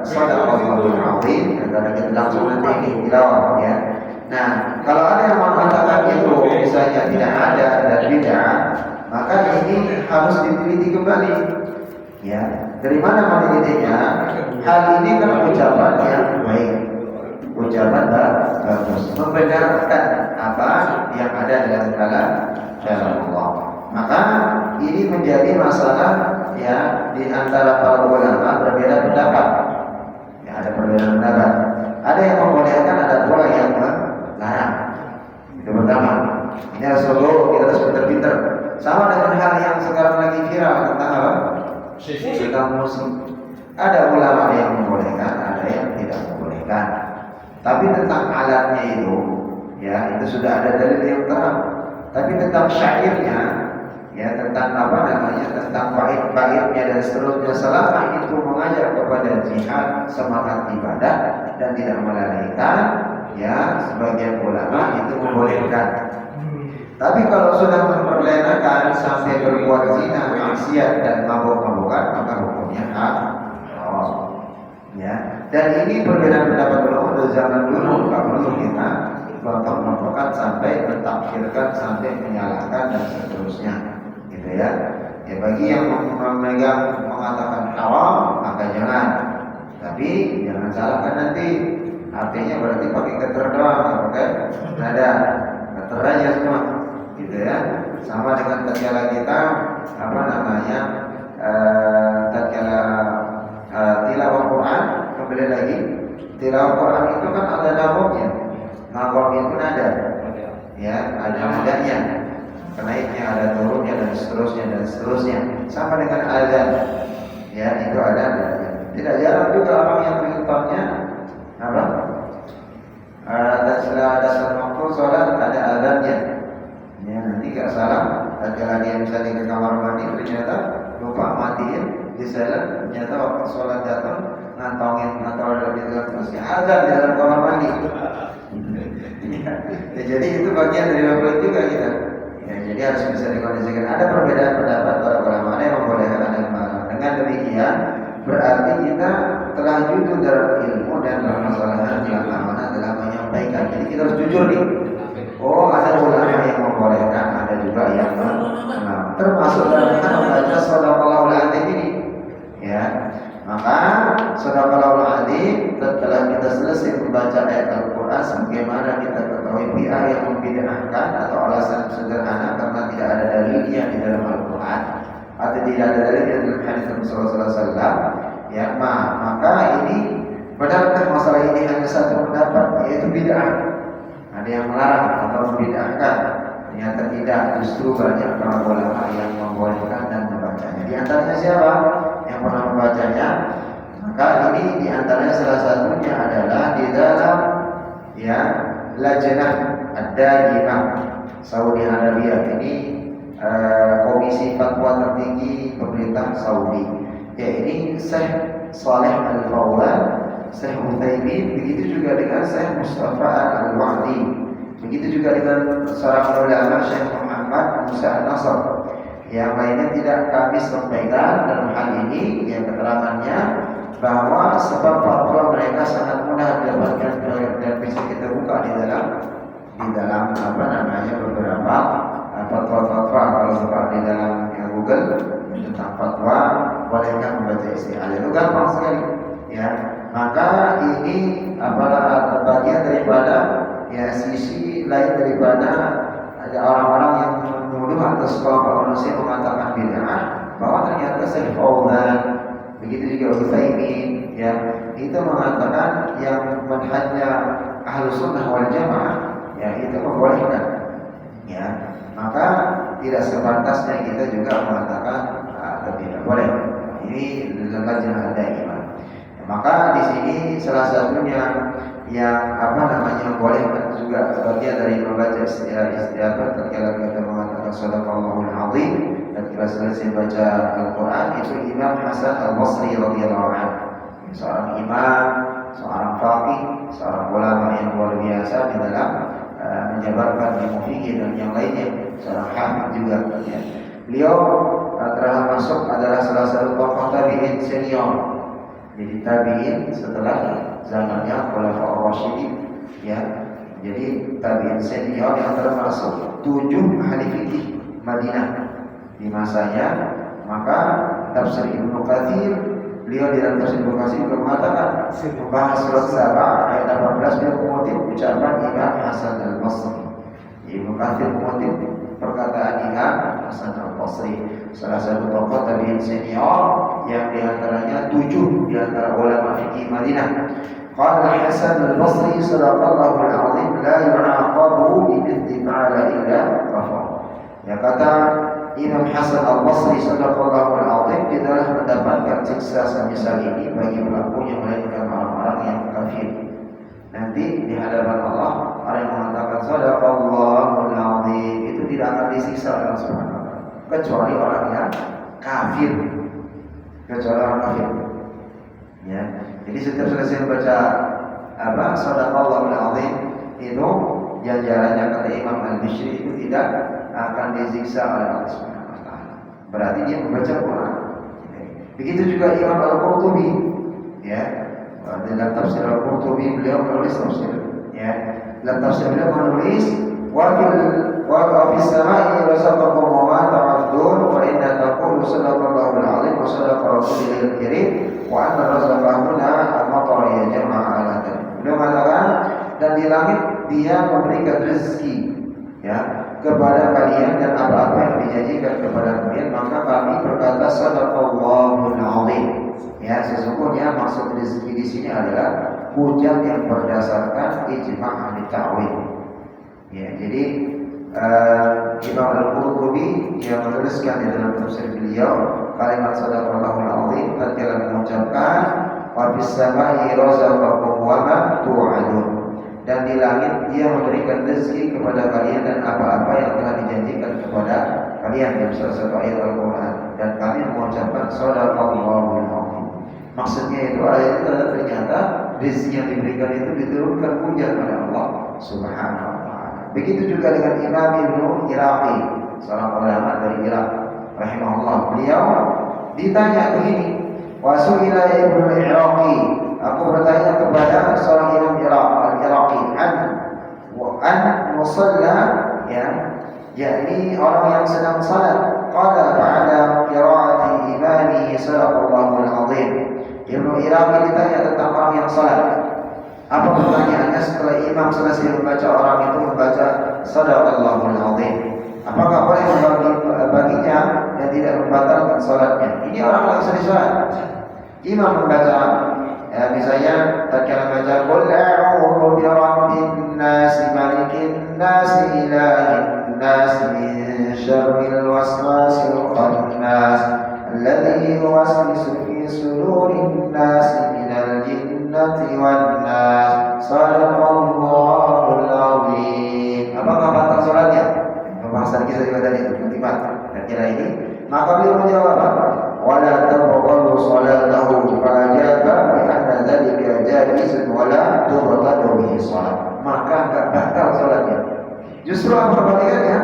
Shadaqallahul Azim, karena kita langsung nanti ini tilawah ya. Nah, kalau ada yang mengatakan itu misalnya tidak ada dan bid'ah, maka ini harus diteliti kembali. Ya, dari mana menelitinya? Hal ini kan ucapan yang baik, ucapan bagus, membenarkan apa yang ada dalam kalam Allah. Maka ini menjadi masalah ya di antara para ulama berbeda pendapat. Ya, ada perbedaan pendapat. Ada yang membolehkan, ada pula yang melarang. Itu pertama. Ini harus selalu kita harus pinter-pinter. Sama dengan hal yang sekarang lagi viral tentang apa? Tentang musik. Ada ulama yang membolehkan, ada yang tidak membolehkan. Tapi tentang alatnya itu, ya itu sudah ada dalil yang terang. Tapi tentang syairnya, ya tentang apa namanya, tentang bait-baitnya dan seterusnya, selama itu mengajar kepada jihad, semangat ibadah dan tidak melalaikan, ya sebagian ulama itu membolehkan. Tapi kalau sudah memperlenakan sampai berbuat zina, maksiat dan mabuk-mabukan, maka hukumnya haram. Ya, dan ini perbedaan pendapat ulama dari zaman dulu, nggak perlu kita kelompok-kelompokan sampai mentakfirkan, sampai menyalahkan dan seterusnya, gitu ya. Ya bagi yang memegang mengatakan haram, maka jangan. Tapi jangan salahkan nanti. Artinya berarti pakai keter doang, pakai nada, keter aja semua. Gitu ya, sama dengan tatkala kita apa namanya tatkala tilawah Quran, kembali lagi tilawah Quran itu kan ada nagomnya, nagomnya pun ada, ya ada nadanya, kenaiknya ada turunnya dan seterusnya, sama dengan azan, ya itu ada nadanya. Tidak jarang juga orang yang ringtone-nya apa? Dasar waktu sholat ada azannya. Ya, nanti gak salah, tatkala dia misalnya ke kamar mandi ternyata lupa matiin di silent, ternyata waktu sholat datang ngantongin atau lebih terusnya azan di dalam kamar mandi. Ya, jadi itu bagian dari mabuk juga kita. Ya, jadi harus bisa dikondisikan. Ada perbedaan pendapat para ulama, ada yang membolehkan, ada yang melarang. Dengan demikian berarti kita telah jujur dalam ilmu dan permasalahan dalam amanah dalam menyampaikan. Jadi kita harus jujur nih. Oh, ada ulama yang membolehkan, ada juga yang melarang. Termasuk dalam membaca Shadaqallahul Azim ini. Ya, maka Shadaqallahul Azim setelah kita selesai membaca ayat Al-Quran, sebagaimana kita ketahui pihak yang membid'ahkan atau alasan sederhana karena tidak ada dalilnya di dalam Al-Quran atau tidak ada dalilnya dalam hadis Rasulullah Sallallahu Alaihi Wasallam, ya, maka ini benarkah masalah ini hanya satu pendapat, yaitu bid'ah? Ada yang melarang atau membid'ahkan? Ternyata tidak, justru banyak para ulama yang membolehkan dan membacanya. Di antaranya siapa yang pernah membacanya? Maka ini di antaranya salah satunya adalah di dalam ya Lajnah Ad-Daimah Saudi Arabia. Ini komisi fatwa tertinggi pemerintah Saudi. Ya, ini Syekh Saleh Al-Fawzan, Syekh Utsaimin, begitu juga dengan Syekh Mustafa Al-Wa'di, begitu juga dengan seorang ulama Syekh Muhammad Musa An-Nasr. Yang lainnya tidak kami sampaikan dalam hal ini, yang keterangannya bahwa sebab fatwa mereka sangat mudah didapatkan dan bisa kita buka di dalam apa namanya beberapa fatwa-fatwa. Kalau buka di dalam Google tentang fatwa bolehkah membaca isti'adzah, itu gampang sekali ya. maka ini adalah bagian daripada ya sisi lain daripada ada orang-orang yang menuduh atau sekelompok manusia mengatakan bid'ah bahwa ternyata Syekh Fauzan begitu juga Utsaimin ya itu mengatakan yang manhajnya Ahlus Sunnah wal Jamaah ya itu membolehkan ya maka tidak sepantasnya kita juga mengatakan tidak boleh. Ini lajnah daimah. Maka di sini salah satunya yang boleh juga bagian dari membaca istiadat tatkala kita mengatakan shadaqallahul azim dan kita selesai baca Al-Qur'an itu Imam Hasan Al-Basri radhiyallahu anhu. Seorang imam, seorang faqih, seorang ulama yang luar biasa di dalam menjabarkan ilmu fikih dan yang lainnya, seorang hafid juga ya. Beliau termasuk adalah salah satu tokoh tabi'in senior. Jadi tabi'in setelah zamannya Khulafaur Rasyidin ya. Jadi tabi'in senior yang termasuk 7 ahli fikih Madinah di masanya. Maka tafsir Ibnu Katsir, beliau di dalam tafsir Ibnu Katsir mengatakan membahas surat Sabah ayat 18 beliau mengutip ucapan Imam Hasan Al-Basri. Ibnu Katsir mengutip perkataan Imam Hasan Al-Basri, salah satu tokoh tabi'in senior yang diantaranya 7 di antara ulama fikih Madinah. Qala Hasan Al-Basri sadaqallahu al-azim la yu'aqabu bi mithli fa'ala illa kafar. Ya kata Imam Hasan Al-Basri sadaqallahu al-azim tidaklah mendapatkan siksa semisal ini bagi pelakunya melainkan orang-orang yang kafir. Nanti di hadapan Allah orang yang mengatakan shadaqallahul azim itu tidak akan disiksa oleh Allah Subhanahu wa taala kecuali orang yang kafir. Kecuali orang kafir. Ya. Jadi setiap selesai membaca shadaqallahul azim itu jajarannya kata Imam Al-Bishri itu tidak akan disiksa oleh Allah Subhanahu wa taala. Berarti dia membaca Quran. Begitu juga Imam Al-Qurtubi ya. Dalam tafsir Al-Qurtubi beliau menulis tafsir ya. Dalam tafsir beliau menulis wa fis samai razaqakum wa ma ta'udun wa inna taqulu sadaqallahu al-azim wa sadaqa rasulul karim wa anna razaqahuna al-matar ya jama'a alatan. Beliau mengatakan dan di langit dia memberikan rezeki ya kepada kalian dan apa-apa yang dijanjikan kepada kalian, maka kami berkata sadaqallahul azim. Ya, sesungguhnya maksud rezeki di sini adalah hujan yang berdasarkan ijma' ahli ta'wil. Ya, jadi Imam Al-Qurtubi yang menuliskan di dalam tafsir beliau kalimat sadaqallahul azim tatkala mengucapkan wa bis samai razaqakum wa ma tu'adun, dan di langit dia memberikan rezeki kepada kalian dan apa-apa yang telah dijanjikan kepada kalian dalam salah satu ayat Al-Quran, dan kami mengucapkan shadaqallahul azim. Maksudnya itu ayat itu ternyata rezeki yang diberikan itu diturunkan hujan oleh Allah Subhanahu wa taala. Begitu juga dengan Imam Ibnu Iraqi, seorang ulama dari Irak rahimahullah. Beliau ditanya begini, wasuila Ibnu Iraqi, aku bertanya kepada seorang Imam Iraqi an musalla ya, yakni orang yang sedang salat. Qala ba'da qira'ati imami sadaqallahul azim. Ibnu Iraqi ditanya tentang orang yang salat. Apa pertanyaannya setelah imam selesai membaca, orang itu membaca sadaqallahul azim? Apakah boleh baginya dan tidak membatalkan salatnya? Ini orang yang sedang salat. Imam membaca misalnya tatkala baca qul a'udzu bi rabbin nas malikin nas ilahin nas min syarril waswasil khannas alladzi yuwaswisu fi sudurin nas minal jinnati wan nas sadaqallahul azim. Apakah batal salatnya? Pembahasan kita juga tadi kalimat tatkala ini, maka beliau menjawab wala tabqalu salatahu fa'ajaba bi anna dzalika jaizun wala tubtalu bihi salat. Maka enggak batal salatnya. Justru apa kebalikannya?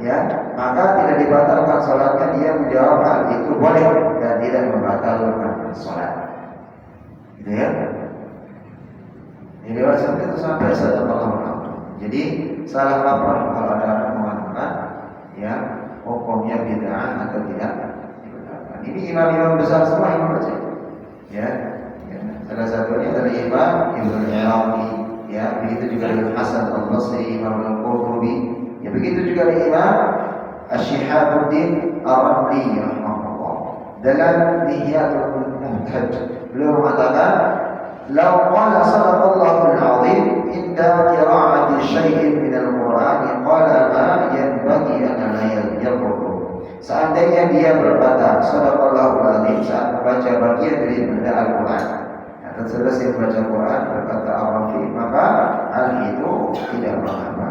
Ya, maka tidak dibatalkan salatnya. Dia menjawab hal itu boleh dan tidak membatalkan salat. Gitu ya. Jadi seperti itu sampai sadaqallahu. Jadi salah kaprah kalau ada orang mengatakan ya hukumnya bid'ah atau tidak. Ini imam-imam besar semua yang membaca. Ya. Salah satunya dari Imam Ibnu Iraqi, ya, begitu juga dari Hasan Al-Basri, Imam Al-Qurtubi, ya begitu juga dari Imam Asy-Syihabuddin Ar-Ramli rahimahullah. Dalam Nihyatul Muhtaj, beliau mengatakan, "Law qala sadaqallahul azim inda qira'ati syai'in min al-Qur'an qala ma yanbaghi an la yaqulu." Seandainya dia berkata sadaqallahul azim saat membaca bagian dari Al-Qur'an, atau selesai membaca Al-Qur'an berkata Ar-Rafi, maka hal itu tidak mengapa.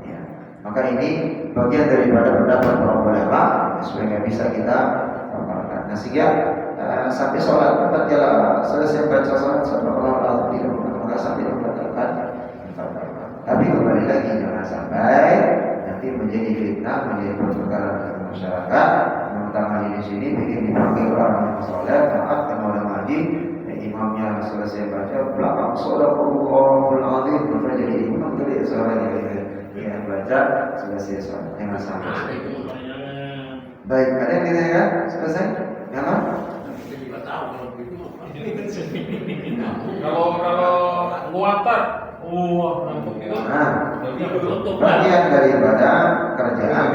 Ya. Maka ini bagian daripada pendapat para ulama supaya bisa kita amalkan. Nah, sehingga sampai sholat tatkala selesai baca sholat sadaqallahul azim tidak maka sampai membatalkan. Tapi kembali lagi jangan sampai nanti menjadi fitnah, menjadi pertukaran dalam masyarakat. Terutama di sini bikin dipakai orang yang sholat, taat dan orang ngaji, imamnya selesai baca belakang sadaqallahul azim, maka jadi imam dari suaranya yang baca selesai sholat. Jangan sampai. Baik, ada yang ditanyakan? Selesai? Nyaman? Kita tahu kalau begitu. Kalau muatar, nanti itu Nah, Tutup bagian daripada kerjaan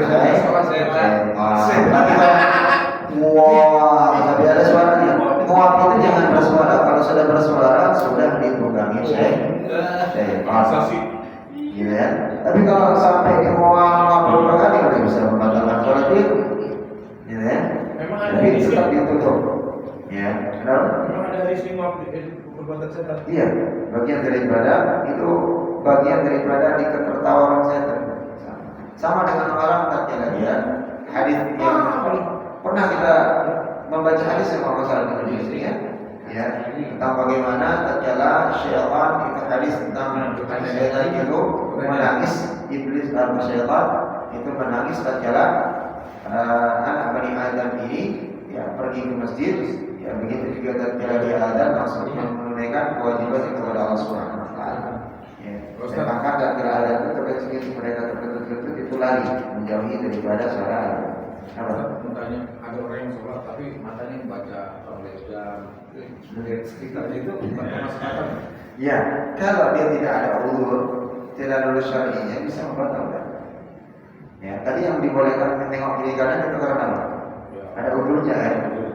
muak, tapi ada suaranya. Muak itu jangan bersuara. Kalau sudah bersuara sudah ditunggangi Masa sih? gitu ya. Tapi kalau sampai di muak beberapa kali udah bisa membatalkan sholat itu, gitu ya. Memang ada Tapi risiko. tetap ditutup, ya. Kenapa? Memang ada risiko perbuatan setan. Iya, bagian daripada itu bagian daripada di ketertawaan setan. Sama dengan orang tatkala dia hadis yang pernah kita membaca hadis yang kalau salah di majelis ini ya, tentang bagaimana tatkala syaitan itu hadis tentang syaitan itu menangis, iblis atau syaitan itu menangis tatkala anak Bani Adam ini ya pergi ke masjid. Ya, begitu juga tatkala dia azan langsung menunaikan kewajiban kepada Allah Subhanahu wa taala. Ya, maka tatkala azan itu terkecil mereka terkejut itu lari menjauhi daripada suara azan. Apa? Mukanya ada orang yang sholat tapi matanya baca dan melihat sekitarnya itu bukan masuk akal. Ya, kalau dia tidak ada uzur, tidak lulus syar'inya bisa membatalkan. Ya, tadi yang dibolehkan menengok kiri kanan itu karena apa? Ada uzurnya kan?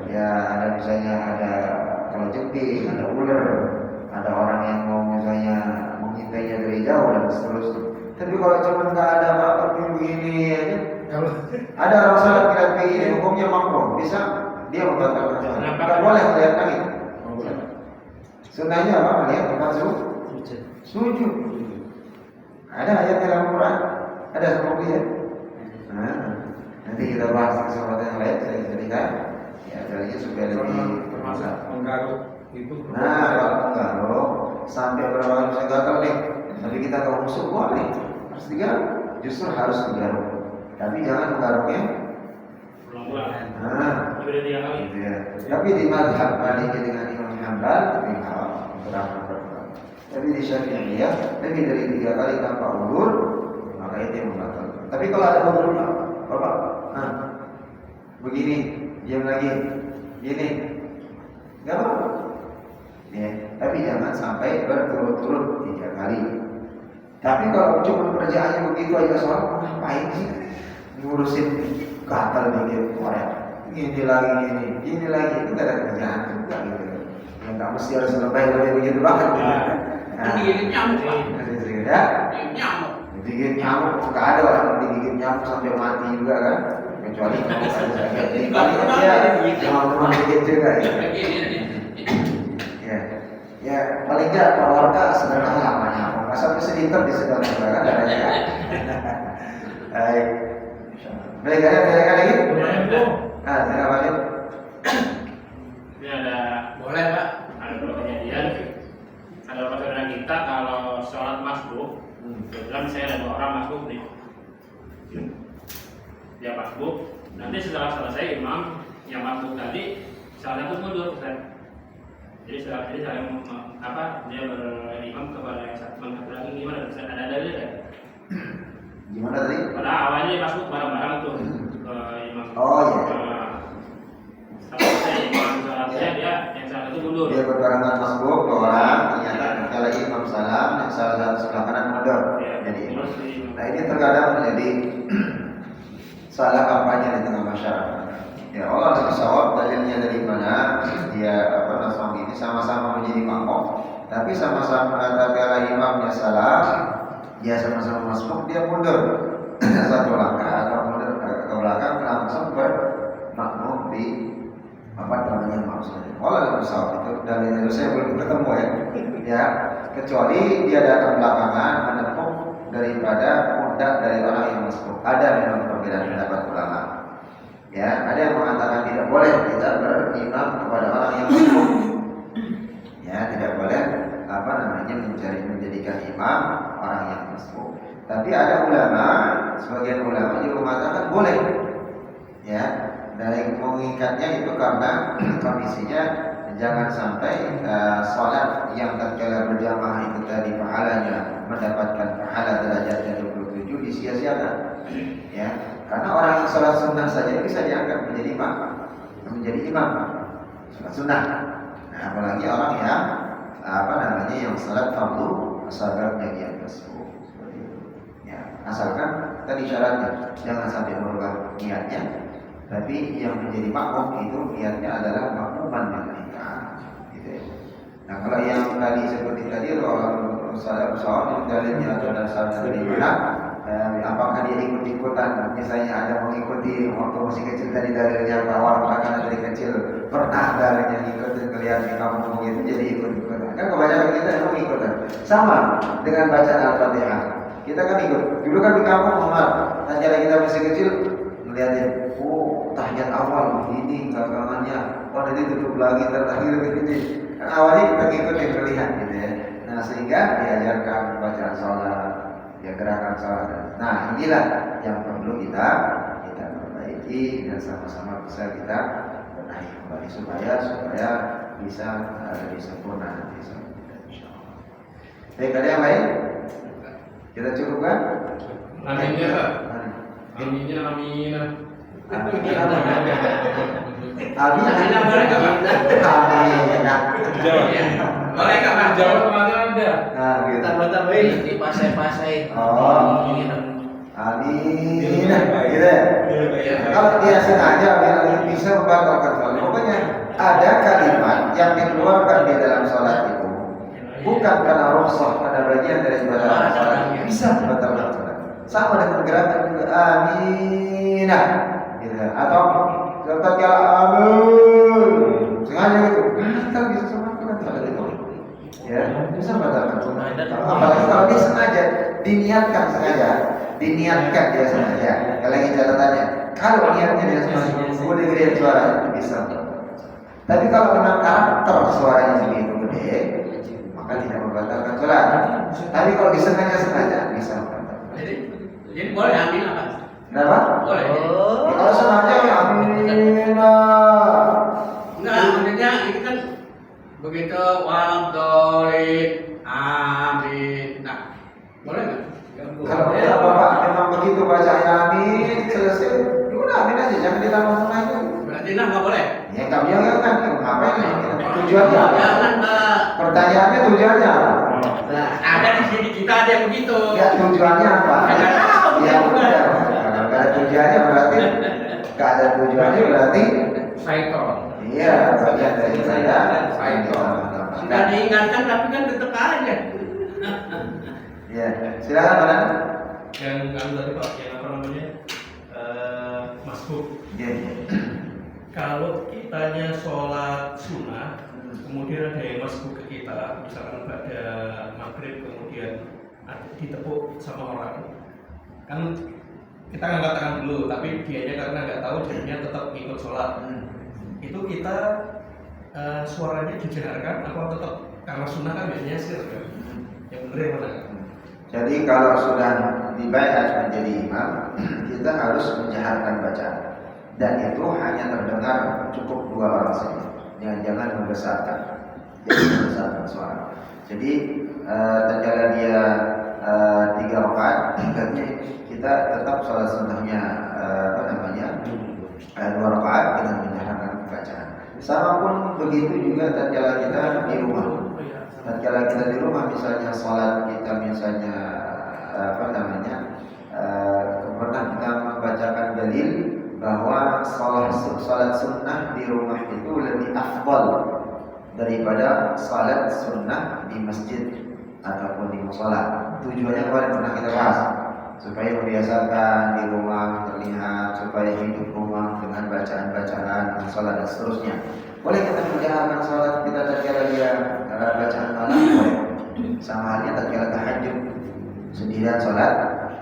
Ya, ada misalnya ada kalau jepit, ada ular, ada orang yang mau misalnya mengintainya dari jauh dan seterusnya. Tapi kalau cuma nggak ada apa-apa begini aja, ada orang salat kira begini, hukumnya makruh, bisa dia membatalkan sholat. Nggak boleh melihat langit. Sunnahnya apa? Melihat tempat sujud. Ada ayat dalam Quran, ada sama dia. Nah, nanti kita bahas di kesempatan yang lain saya cerita. Ya, dari supaya lebih termasuk menggaruk itu. Nah, kalau menggaruk sampai berapa kali bisa gagal nih. Tapi kita kalau musuh boleh harus digaruk. Justru harus digaruk. Tapi jangan menggaruknya. Pulang-pulang. Nah, Lebih dari 3 kali. gitu ya. Tapi di mazhab Maliki dengan Imam Hanbal lebih haram berapa. Tapi di Syafi'iyah lebih dari 3 kali tanpa uzur maka itu yang membatalkan. Tapi kalau ada uzur Bapak, nah, begini, diam lagi, gini, nggak apa-apa. Ya, tapi jangan sampai berturut-turut 3 kali. Tapi kalau cuma kerjaannya begitu aja soal ngapain sih ngurusin gatal dikit orang ini lagi ini lagi itu gak ada kerjaan juga gitu. Yang nggak mesti harus lebay begitu banget. Nah, Digigit nyamuk. ya. Nyamuk. Digigit nyamuk, nggak ada orang yang digigit nyamuk sampai mati juga kan? Kecuali kalau ada sakit. Dia teman-teman digigit juga ya. Ya, paling nggak kalau warga sedang lamanya, nggak sampai seliter di sedang juga kan ada ya. Baik, baik ada lagi? Ah, ada apa lagi? Ini ada Boleh, Pak. ada beberapa kejadian. Ada beberapa saudara kita kalau sholat masbuk, kebetulan saya ada 2 orang masbuk nih. Dia masbuk. Nanti setelah selesai imam yang masbuk tadi salah satu mundur, Ustaz. Jadi saling dia berimam kepada yang satu lagi gimana? Ustaz? Ada dalil kan? Gimana tadi? Pada awalnya dia masuk bareng-bareng tuh ke imam. Oh, iya. Setelah selesai imam sholatnya dia yang salah satu mundur. Dia berbarengan masbuk, 2 sebelah kanan mundur Ya, jadi imam. jadi imam. Nah ini terkadang menjadi salah kampanye di tengah masyarakat. Ya Allah lebih sawab dalilnya dari mana dia Nasrani ini sama-sama menjadi makmum, tapi sama-sama tatkala imamnya salah, dia sama-sama masbuk, dia mundur satu langkah atau mundur ke belakang langsung bermakmum di maksudnya. Allah lebih sawab itu dalilnya itu saya belum ketemu ya, kecuali dia datang belakangan menempuh daripada pundak dari orang yang masbuk. Ada memang perbedaan pendapat ulama. Ya, ada yang mengatakan tidak boleh kita berimam kepada orang yang masbuk. Ya, tidak boleh menjadikan imam orang yang masbuk. Tapi ada ulama, sebagian ulama juga mengatakan boleh. Ya, dari mengikatnya itu karena kondisinya jangan sampai sholat yang tatkala berjamaah itu tadi pahalanya mendapatkan pahala derajatnya 27 disia-siakan. Ya, karena orang yang sholat sunnah saja bisa dianggap menjadi imam sholat sunnah. Nah, apalagi orang yang yang sholat fardu asababnya dia masbuk. Ya, asalkan tadi syaratnya jangan sampai merubah niatnya, tapi yang menjadi makmum itu niatnya adalah makmuman mereka. Gitu. Nah, kalau yang tadi seperti tadi kalau salah soal dalilnya atau dasar dari mana? Apakah dia ikut-ikutan? Misalnya ada mengikuti waktu masih kecil tadi dalilnya bahwa makanan dari kecil pernah dalilnya ikutin kalian di kampung itu jadi ikut-ikutan. Kan kebanyakan kita emang ikutan. Sama dengan bacaan Al-Fatihah. Kita kan ikut. Dulu kan di kampung tatkala kita masih kecil melihatin, tahiyat awal begini belakangannya, nanti tutup lagi terakhir begini. Kan awalnya kita ngikutin pilihan gitu ya. Nah, sehingga diajarkan bacaan sholat, ya gerakan sholat. Nah, inilah yang perlu kita perbaiki dan sama-sama bisa kita benahi kembali supaya bisa lebih sempurna nanti. Insyaallah. Baik, ada yang lain? Kita cukupkan? Aminnya Pak. Aminnya aminah. Aminah. Boleh nggak Pak? Jawa Tengahnya ada. Nah, gitu. Tambah-tambahin di pasai-pasai. Oh. Aminah. Gitu ya. Kalau dia sengaja bisa membatalkan sholat. Pokoknya ada kalimat yang dikeluarkan di dalam sholat itu bukan karena rukhsah pada bagian dari ibadah sholat, bisa membatalkan sholat. Sama dengan gerakan juga aminah. Gitu. Atau ketika amin sengaja gitu, kan bisa semakan sholat itu. Ya, bisa membatalkan sholat. Apalagi kalau dia sengaja, diniatkan dia sengaja. Kalau lagi catatannya, kalau niatnya dia sengaja, udah gede suara bisa. Tapi kalau memang karakter suaranya begitu gede, maka tidak membatalkan sholat. Tapi kalau disengaja bisa membatalkan. Jadi boleh amin apa? Kenapa? Boleh. Ya, kalau sengaja ya aminah. Enggak, maksudnya itu kan begitu waladhdallin amin. Nah, boleh nggak? Kalau Bapak memang begitu baca amin selesai, udah amin aja, jangan ditambah lagi. Berarti nggak boleh. Ya nggak bilang kan, ngapain? Tujuannya apa? Jangan Pak. Pertanyaannya tujuannya apa? Nah, ada di sini kita ada yang begitu. Ya tujuannya apa? Nggak tahu, Ya bukan. udah. Kalau nggak ada tujuannya berarti Syaiton. iya bagian dari saya. Sudah diingatkan tapi kan tetap aja. Ya silakan Pak. Yang tadi Pak, yang apa namanya masbuk. Iya. Kalau kitanya sholat sunnah, kemudian ada yang masbuk ke kita, misalkan pada maghrib kemudian ditepuk sama orang, kan kita nggak katakan dulu, tapi dianya karena nggak tahu jadinya tetap ikut sholat. Itu kita suaranya didengarkan atau tetap karena sunnah kan biasanya sir kan? Yang benar yang mana? Jadi kalau sudah dibayar menjadi imam, kita harus menjaharkan bacaan. Dan itu hanya terdengar cukup 2 orang saja. Jangan membesarkan. Jadi membesarkan suara. Jadi tatkala dia 3 rakaat, kita tetap sholat sunnahnya 2 rakaat dengan menjaharkan bacaan. Sama pun begitu juga tatkala kita di rumah. tatkala kita di rumah misalnya sholat kita misalnya pernah kita membacakan dalil bahwa sholat sunnah di rumah itu lebih afdal daripada sholat sunnah di masjid ataupun di musola. Tujuannya kemarin pernah kita bahas supaya membiasakan di rumah terlihat, supaya hidup rumah dengan bacaan-bacaan, sholat dan seterusnya. Boleh kita menjalankan sholat kita tatkala dia bacaan malam, boleh. Sama halnya tatkala tahajud sendirian sholat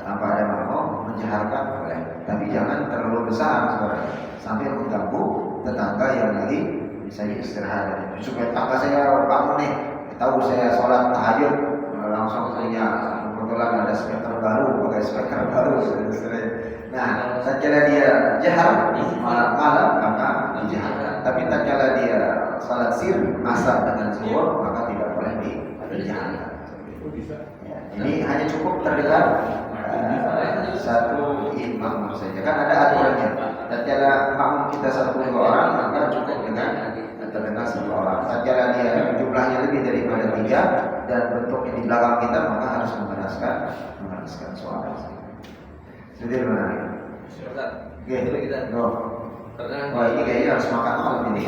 tanpa ada makmum menjaharkan boleh. Tapi jangan terlalu besar suaranya sampai mengganggu tetangga yang lagi misalnya istirahat. Supaya tetangga saya bangun nih, tahu saya sholat tahajud langsung punya kebetulan ada speaker baru, pakai speaker baru. Nah, tatkala dia jahar malam maka dijaharkan. Tapi tatkala dia salat sir asar dengan zuhur maka tidak boleh dijaharkan. Ya, ini hanya cukup terdengar satu imam saja. Kan ada aturannya. Tatkala makmum kita 1-2 orang maka cukup dengan terdengar 1 orang. Tatkala dia jumlahnya lebih daripada 3 dan bentuknya di belakang kita maka harus mengeraskan suara. Sudah menarik. Oke, kita. Wah ini kayaknya harus makan malam ini.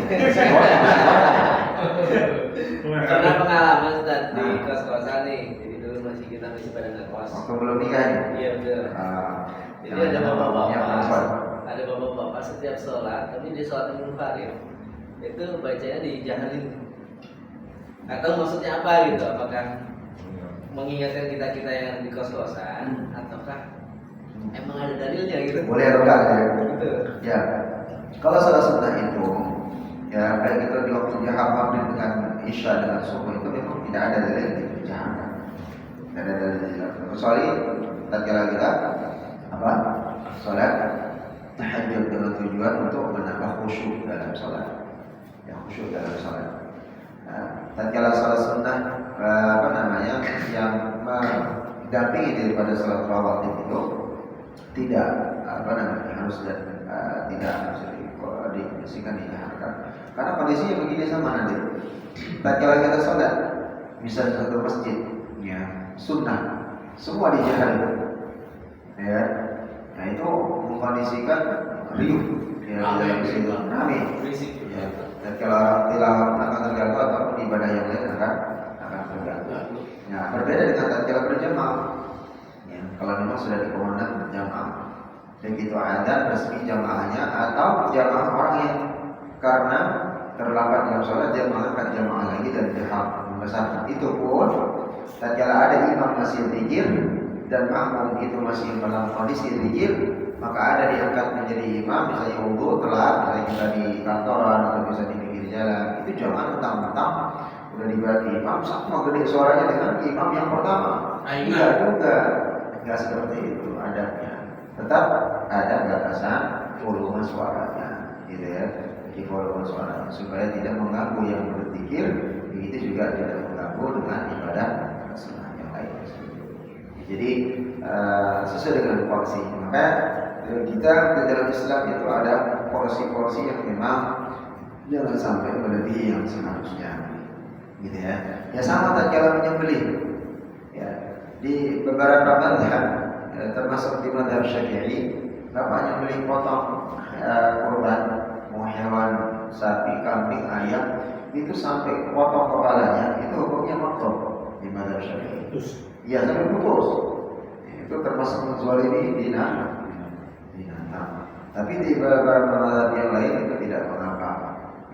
Karena pengalaman Ustaz di kos-kosan nih. Jadi dulu kita masih pada ngekos. Waktu belum nikah ya? Iya betul. Jadi ada bapak-bapak. Ada bapak-bapak setiap sholat, tapi di sholat munfarid itu bacanya dijaharin. Atau maksudnya apa gitu? Apakah mengingatkan kita yang di kos-kosan ataukah emang ada dalilnya gitu? Boleh atau enggak ya? Betul. Ya. Kalau salah sunnah itu ya kayak gitu di waktu jahar maghrib dengan isya dengan subuh itu memang tidak ada dalil yang dikerjakan. Tidak ada dalil yang dikerjakan. Kecuali tatkala kita sholat tahajud dengan tujuan untuk menambah khusyuk dalam sholat. Yang khusyuk dalam sholat. Tatkala sholat sunnah yang mendampingi daripada sholat rawatib itu tidak harus tidak harus dibersihkan dijaharkan. Karena kondisinya begini sama nanti. Tatkala kita sholat misalnya ke masjid, ya sunnah semua dijaharkan. Ya, nah itu mengkondisikan riuh ya, di dalam situ ramai. Ya, dan kalau tilawah akan terganggu ataupun ibadah yang lain akan terganggu. Nah, berbeda dengan tatkala berjamaah. Ya, kalau memang sudah dikomandang berjamaah, begitu azan resmi jamaahnya atau jamaah orang yang karena terlambat dalam sholat dia mengangkat jamaah lagi dan jahar membesarkan. Itu pun tatkala ada imam masih zikir dan makmum itu masih dalam kondisi zikir, maka ada diangkat menjadi imam, misalnya wudu telat, misalnya kita di kantoran atau bisa di pinggir jalan, itu jangan mentang-mentang udah diberarti imam sama gede suaranya dengan imam yang pertama. Tidak juga, nggak seperti itu adabnya. Tetap ada batasan volume suaranya, gitu ya, di volume suaranya supaya tidak mengganggu yang berzikir, begitu juga tidak mengganggu dengan ibadah sunnah yang lain. Jadi sesuai dengan porsi. Maka kita di dalam Islam itu ada porsi-porsi yang memang jangan sampai melebihi yang seharusnya, gitu ya. Ya sama tatkala menyembelih. Ya, di beberapa mazhab termasuk di mazhab Syafi'i, bapaknya menyembelih potong kurban, mau hewan sapi, kambing, ayam itu sampai potong kepalanya, itu hukumnya makruh di mazhab Syafi'i. Ya sampai putus. Itu termasuk menzalimi binatang. Tapi di beberapa mazhab yang lain itu tidak mengapa,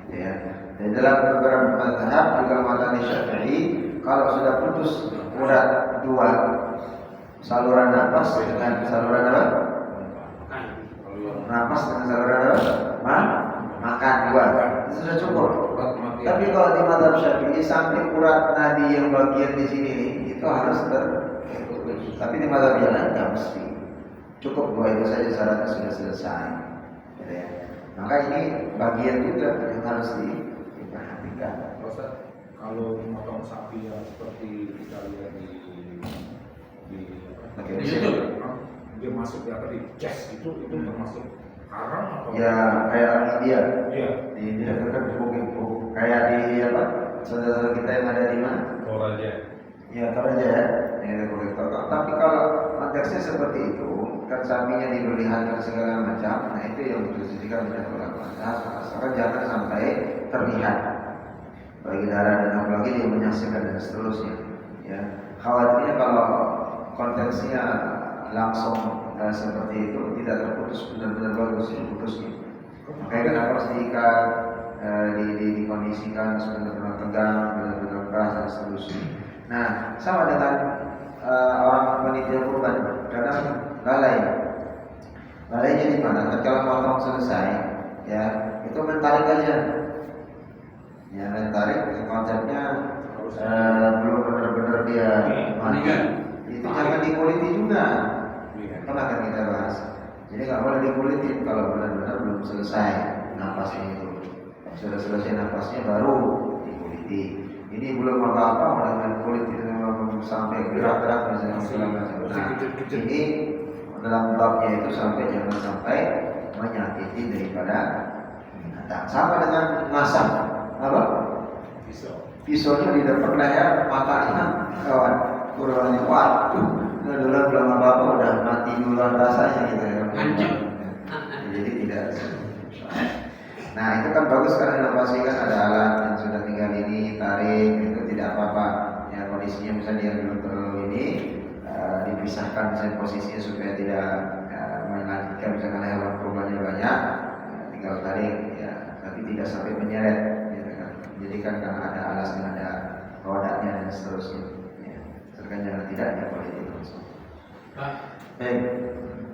gitu ya. Dan dalam beberapa mazhab juga mazhab Syafi'i, kalau sudah putus urat 2 saluran napas dengan saluran apa? Napas dengan saluran apa? Makan 2 itu sudah cukup. Tapi kalau di mazhab Syafi'i sampai urat nadi yang bagian di sini nih itu harus tertutup. Tapi di mazhab yang lain nggak mesti. Cukup 2 itu saja syaratnya sudah selesai. Gitu ya. Maka ini bagian juga yang harus diperhatikan. Kalau memotong sapi yang seperti kita lihat di YouTube, dia masuk di chest itu termasuk haram atau? Ya kayak India. Iya. Di India itu kan mungkin kayak di saudara kita yang ada di mana? kolektor aja ya, ini kolektor. Tapi kalau konteksnya seperti itu, kan sapinya diperlihatkan segala macam, nah itu yang dikhususkan oleh ulama. Asalkan jangan sampai terlihat bagi darah dan apalagi dia menyaksikan dan seterusnya. Ya, khawatirnya kalau konteksnya langsung seperti itu tidak terputus benar-benar bagus putusnya. Makanya kenapa harus diikat, dikondisikan benar-benar tegang, benar-benar keras dan seterusnya. Nah, sama dengan orang panitia kurban, kadang lalai. Lalainya di mana? Ketika potong selesai, ya itu mentarik aja. Ya mentarik konsepnya belum benar-benar dia mati. Itu jangan dikuliti juga. Pernah kan kita bahas. Jadi nggak boleh dikulitin kalau benar-benar belum selesai napasnya itu. Sudah selesai napasnya baru dikuliti. Ini belum apa-apa udah main kulit itu sampai gerak-gerak misalnya segala macam. Nah, ini dalam babnya itu sampai jangan sampai menyakiti daripada binatang. Sama dengan masak apa? Pisaunya di depan leher matanya kawan kurangnya waduh dulu belum apa-apa udah mati duluan rasanya gitu ya. Jadi tidak. Nah itu kan bagus karena inovasi kan ada alat yang sudah tinggal ini tarik itu tidak apa-apa. Ya kondisinya misalnya dia belum ini dipisahkan misalnya posisinya supaya tidak melanjutkan misalkan hewan kurbannya banyak, tinggal tarik ya, tapi tidak sampai menyeret. Jadi kan karena ada alas dan ada rodanya dan seterusnya. Ya. Sekarang jangan tidak ya boleh itu. Pak, Baik.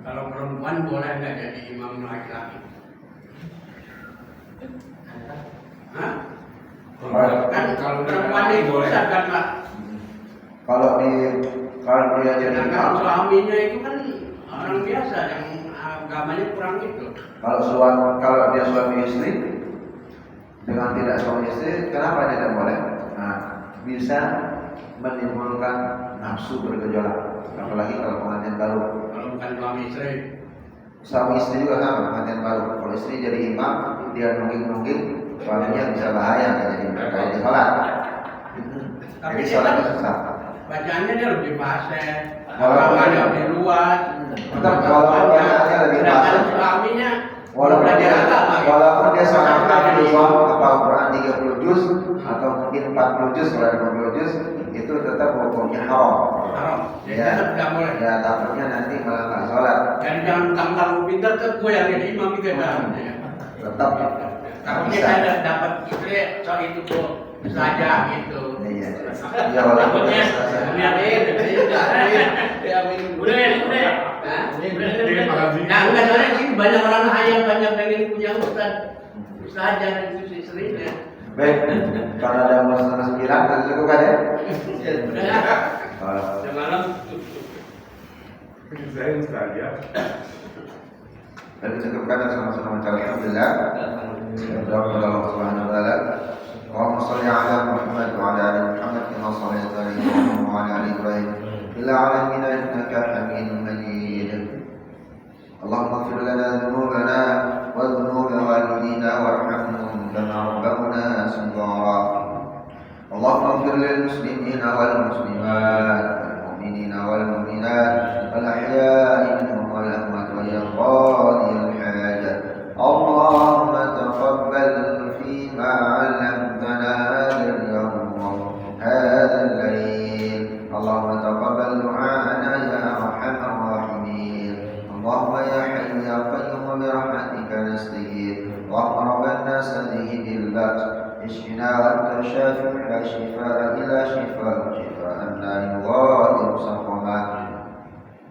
kalau perempuan boleh nggak jadi imam laki-laki? Hah? Kan kalau perempuan itu bisa kan Pak? Kalau dia jadi Sedangkan suaminya itu kan orang biasa yang agamanya kurang itu. kalau dia suami istri dengan tidak suami istri, kenapa dia tidak boleh? Nah, bisa menimbulkan nafsu bergejolak, apalagi kalau pengantin baru. Kalau bukan suami istri. Suami istri juga sama pengantin baru. Kalau istri jadi imam, dia nungging-nungging, suaminya bisa bahaya jadi kayak di sholat. Tapi Jadi dia sholat kan itu susah. bacaannya dia lebih fasih, Kalau agamanya lebih luas. Tetap walaupun bacaannya lebih Sedangkan fasih, suaminya walaupun dia sangat Agama di ini. apa Quran 30 juz atau mungkin 40 juz kalau 40 juz itu tetap hukumnya haram. Haram. Jadi Ya, tetap tidak boleh. ya takutnya nanti malah nggak sholat. Dan jangan tentang pintar ke gue yang jadi imam gitu kan. Tetap Takutnya saya dapat istri soal itu tuh saja gitu. Iya. Ya walaupun Takutnya Biar udah. Nah, enggak soalnya sih banyak orang hayang banyak pengen punya ustaz dan itu istrinya. baik. Kalau ada umur 9 kan cukup kan ya? Udah ya. Semalam Saya Ustaz ya. Dan cukupkan dan sama-sama mencari alhamdulillah. Berdoa kepada Allah Subhanahu wa taala. Allahumma shalli ala Muhammad wa ala ali Muhammad kama shallaita ala Ibrahim wa ala ali Ibrahim fil alamin innaka Hamidum Majid. Allahumma ighfir lana dhunubana wa dhunub walidina warhamhum kama rabbawna shighara. Allahumma ighfir lil muslimina wal muslimat wal mu'minina wal mu'minat wal ahya'i minhum wal amwat wa ya qadiyal hajat. اللهم تقبل فيما علمتنا هذا اليوم هذا الليل. اللهم تقبل دعاءنا يا ارحم الراحمين. اللهم يا حي يا قيوم برحمتك نستغيث. اللهم رب الناس اذهب البأس اشفنا وانت الشافي لا شفاء الا شفاء لا يغادر سقما.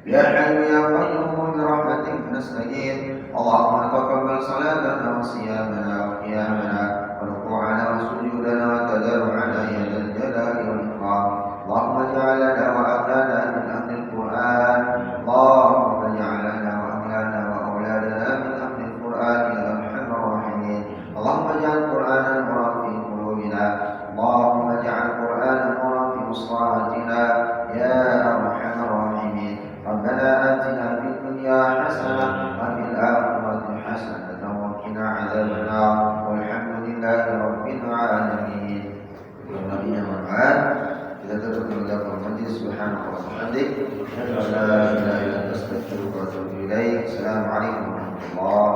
يا حي يا قيوم برحمتك نستغيث. اللهم تقبل صلاتنا وصيامنا وقيامنا وركوعنا وسجودنا وتضرعنا يا ذا الجلال والإكرام. اللهم اجعلنا وأولادنا من أهل القرآن. اللهم اجعلنا وأولادنا وأولادنا من أهل القرآن يا أرحم الراحمين. اللهم اجعل القرآن نورا في قلوبنا. اللهم اجعل القرآن نورا في أصواتنا يا أرحم الراحمين. ربنا آتنا في الدنيا حسنة وفي الآخرة حسنة وقنا عذاب النار والحمد Assalamualaikum warahmatullahi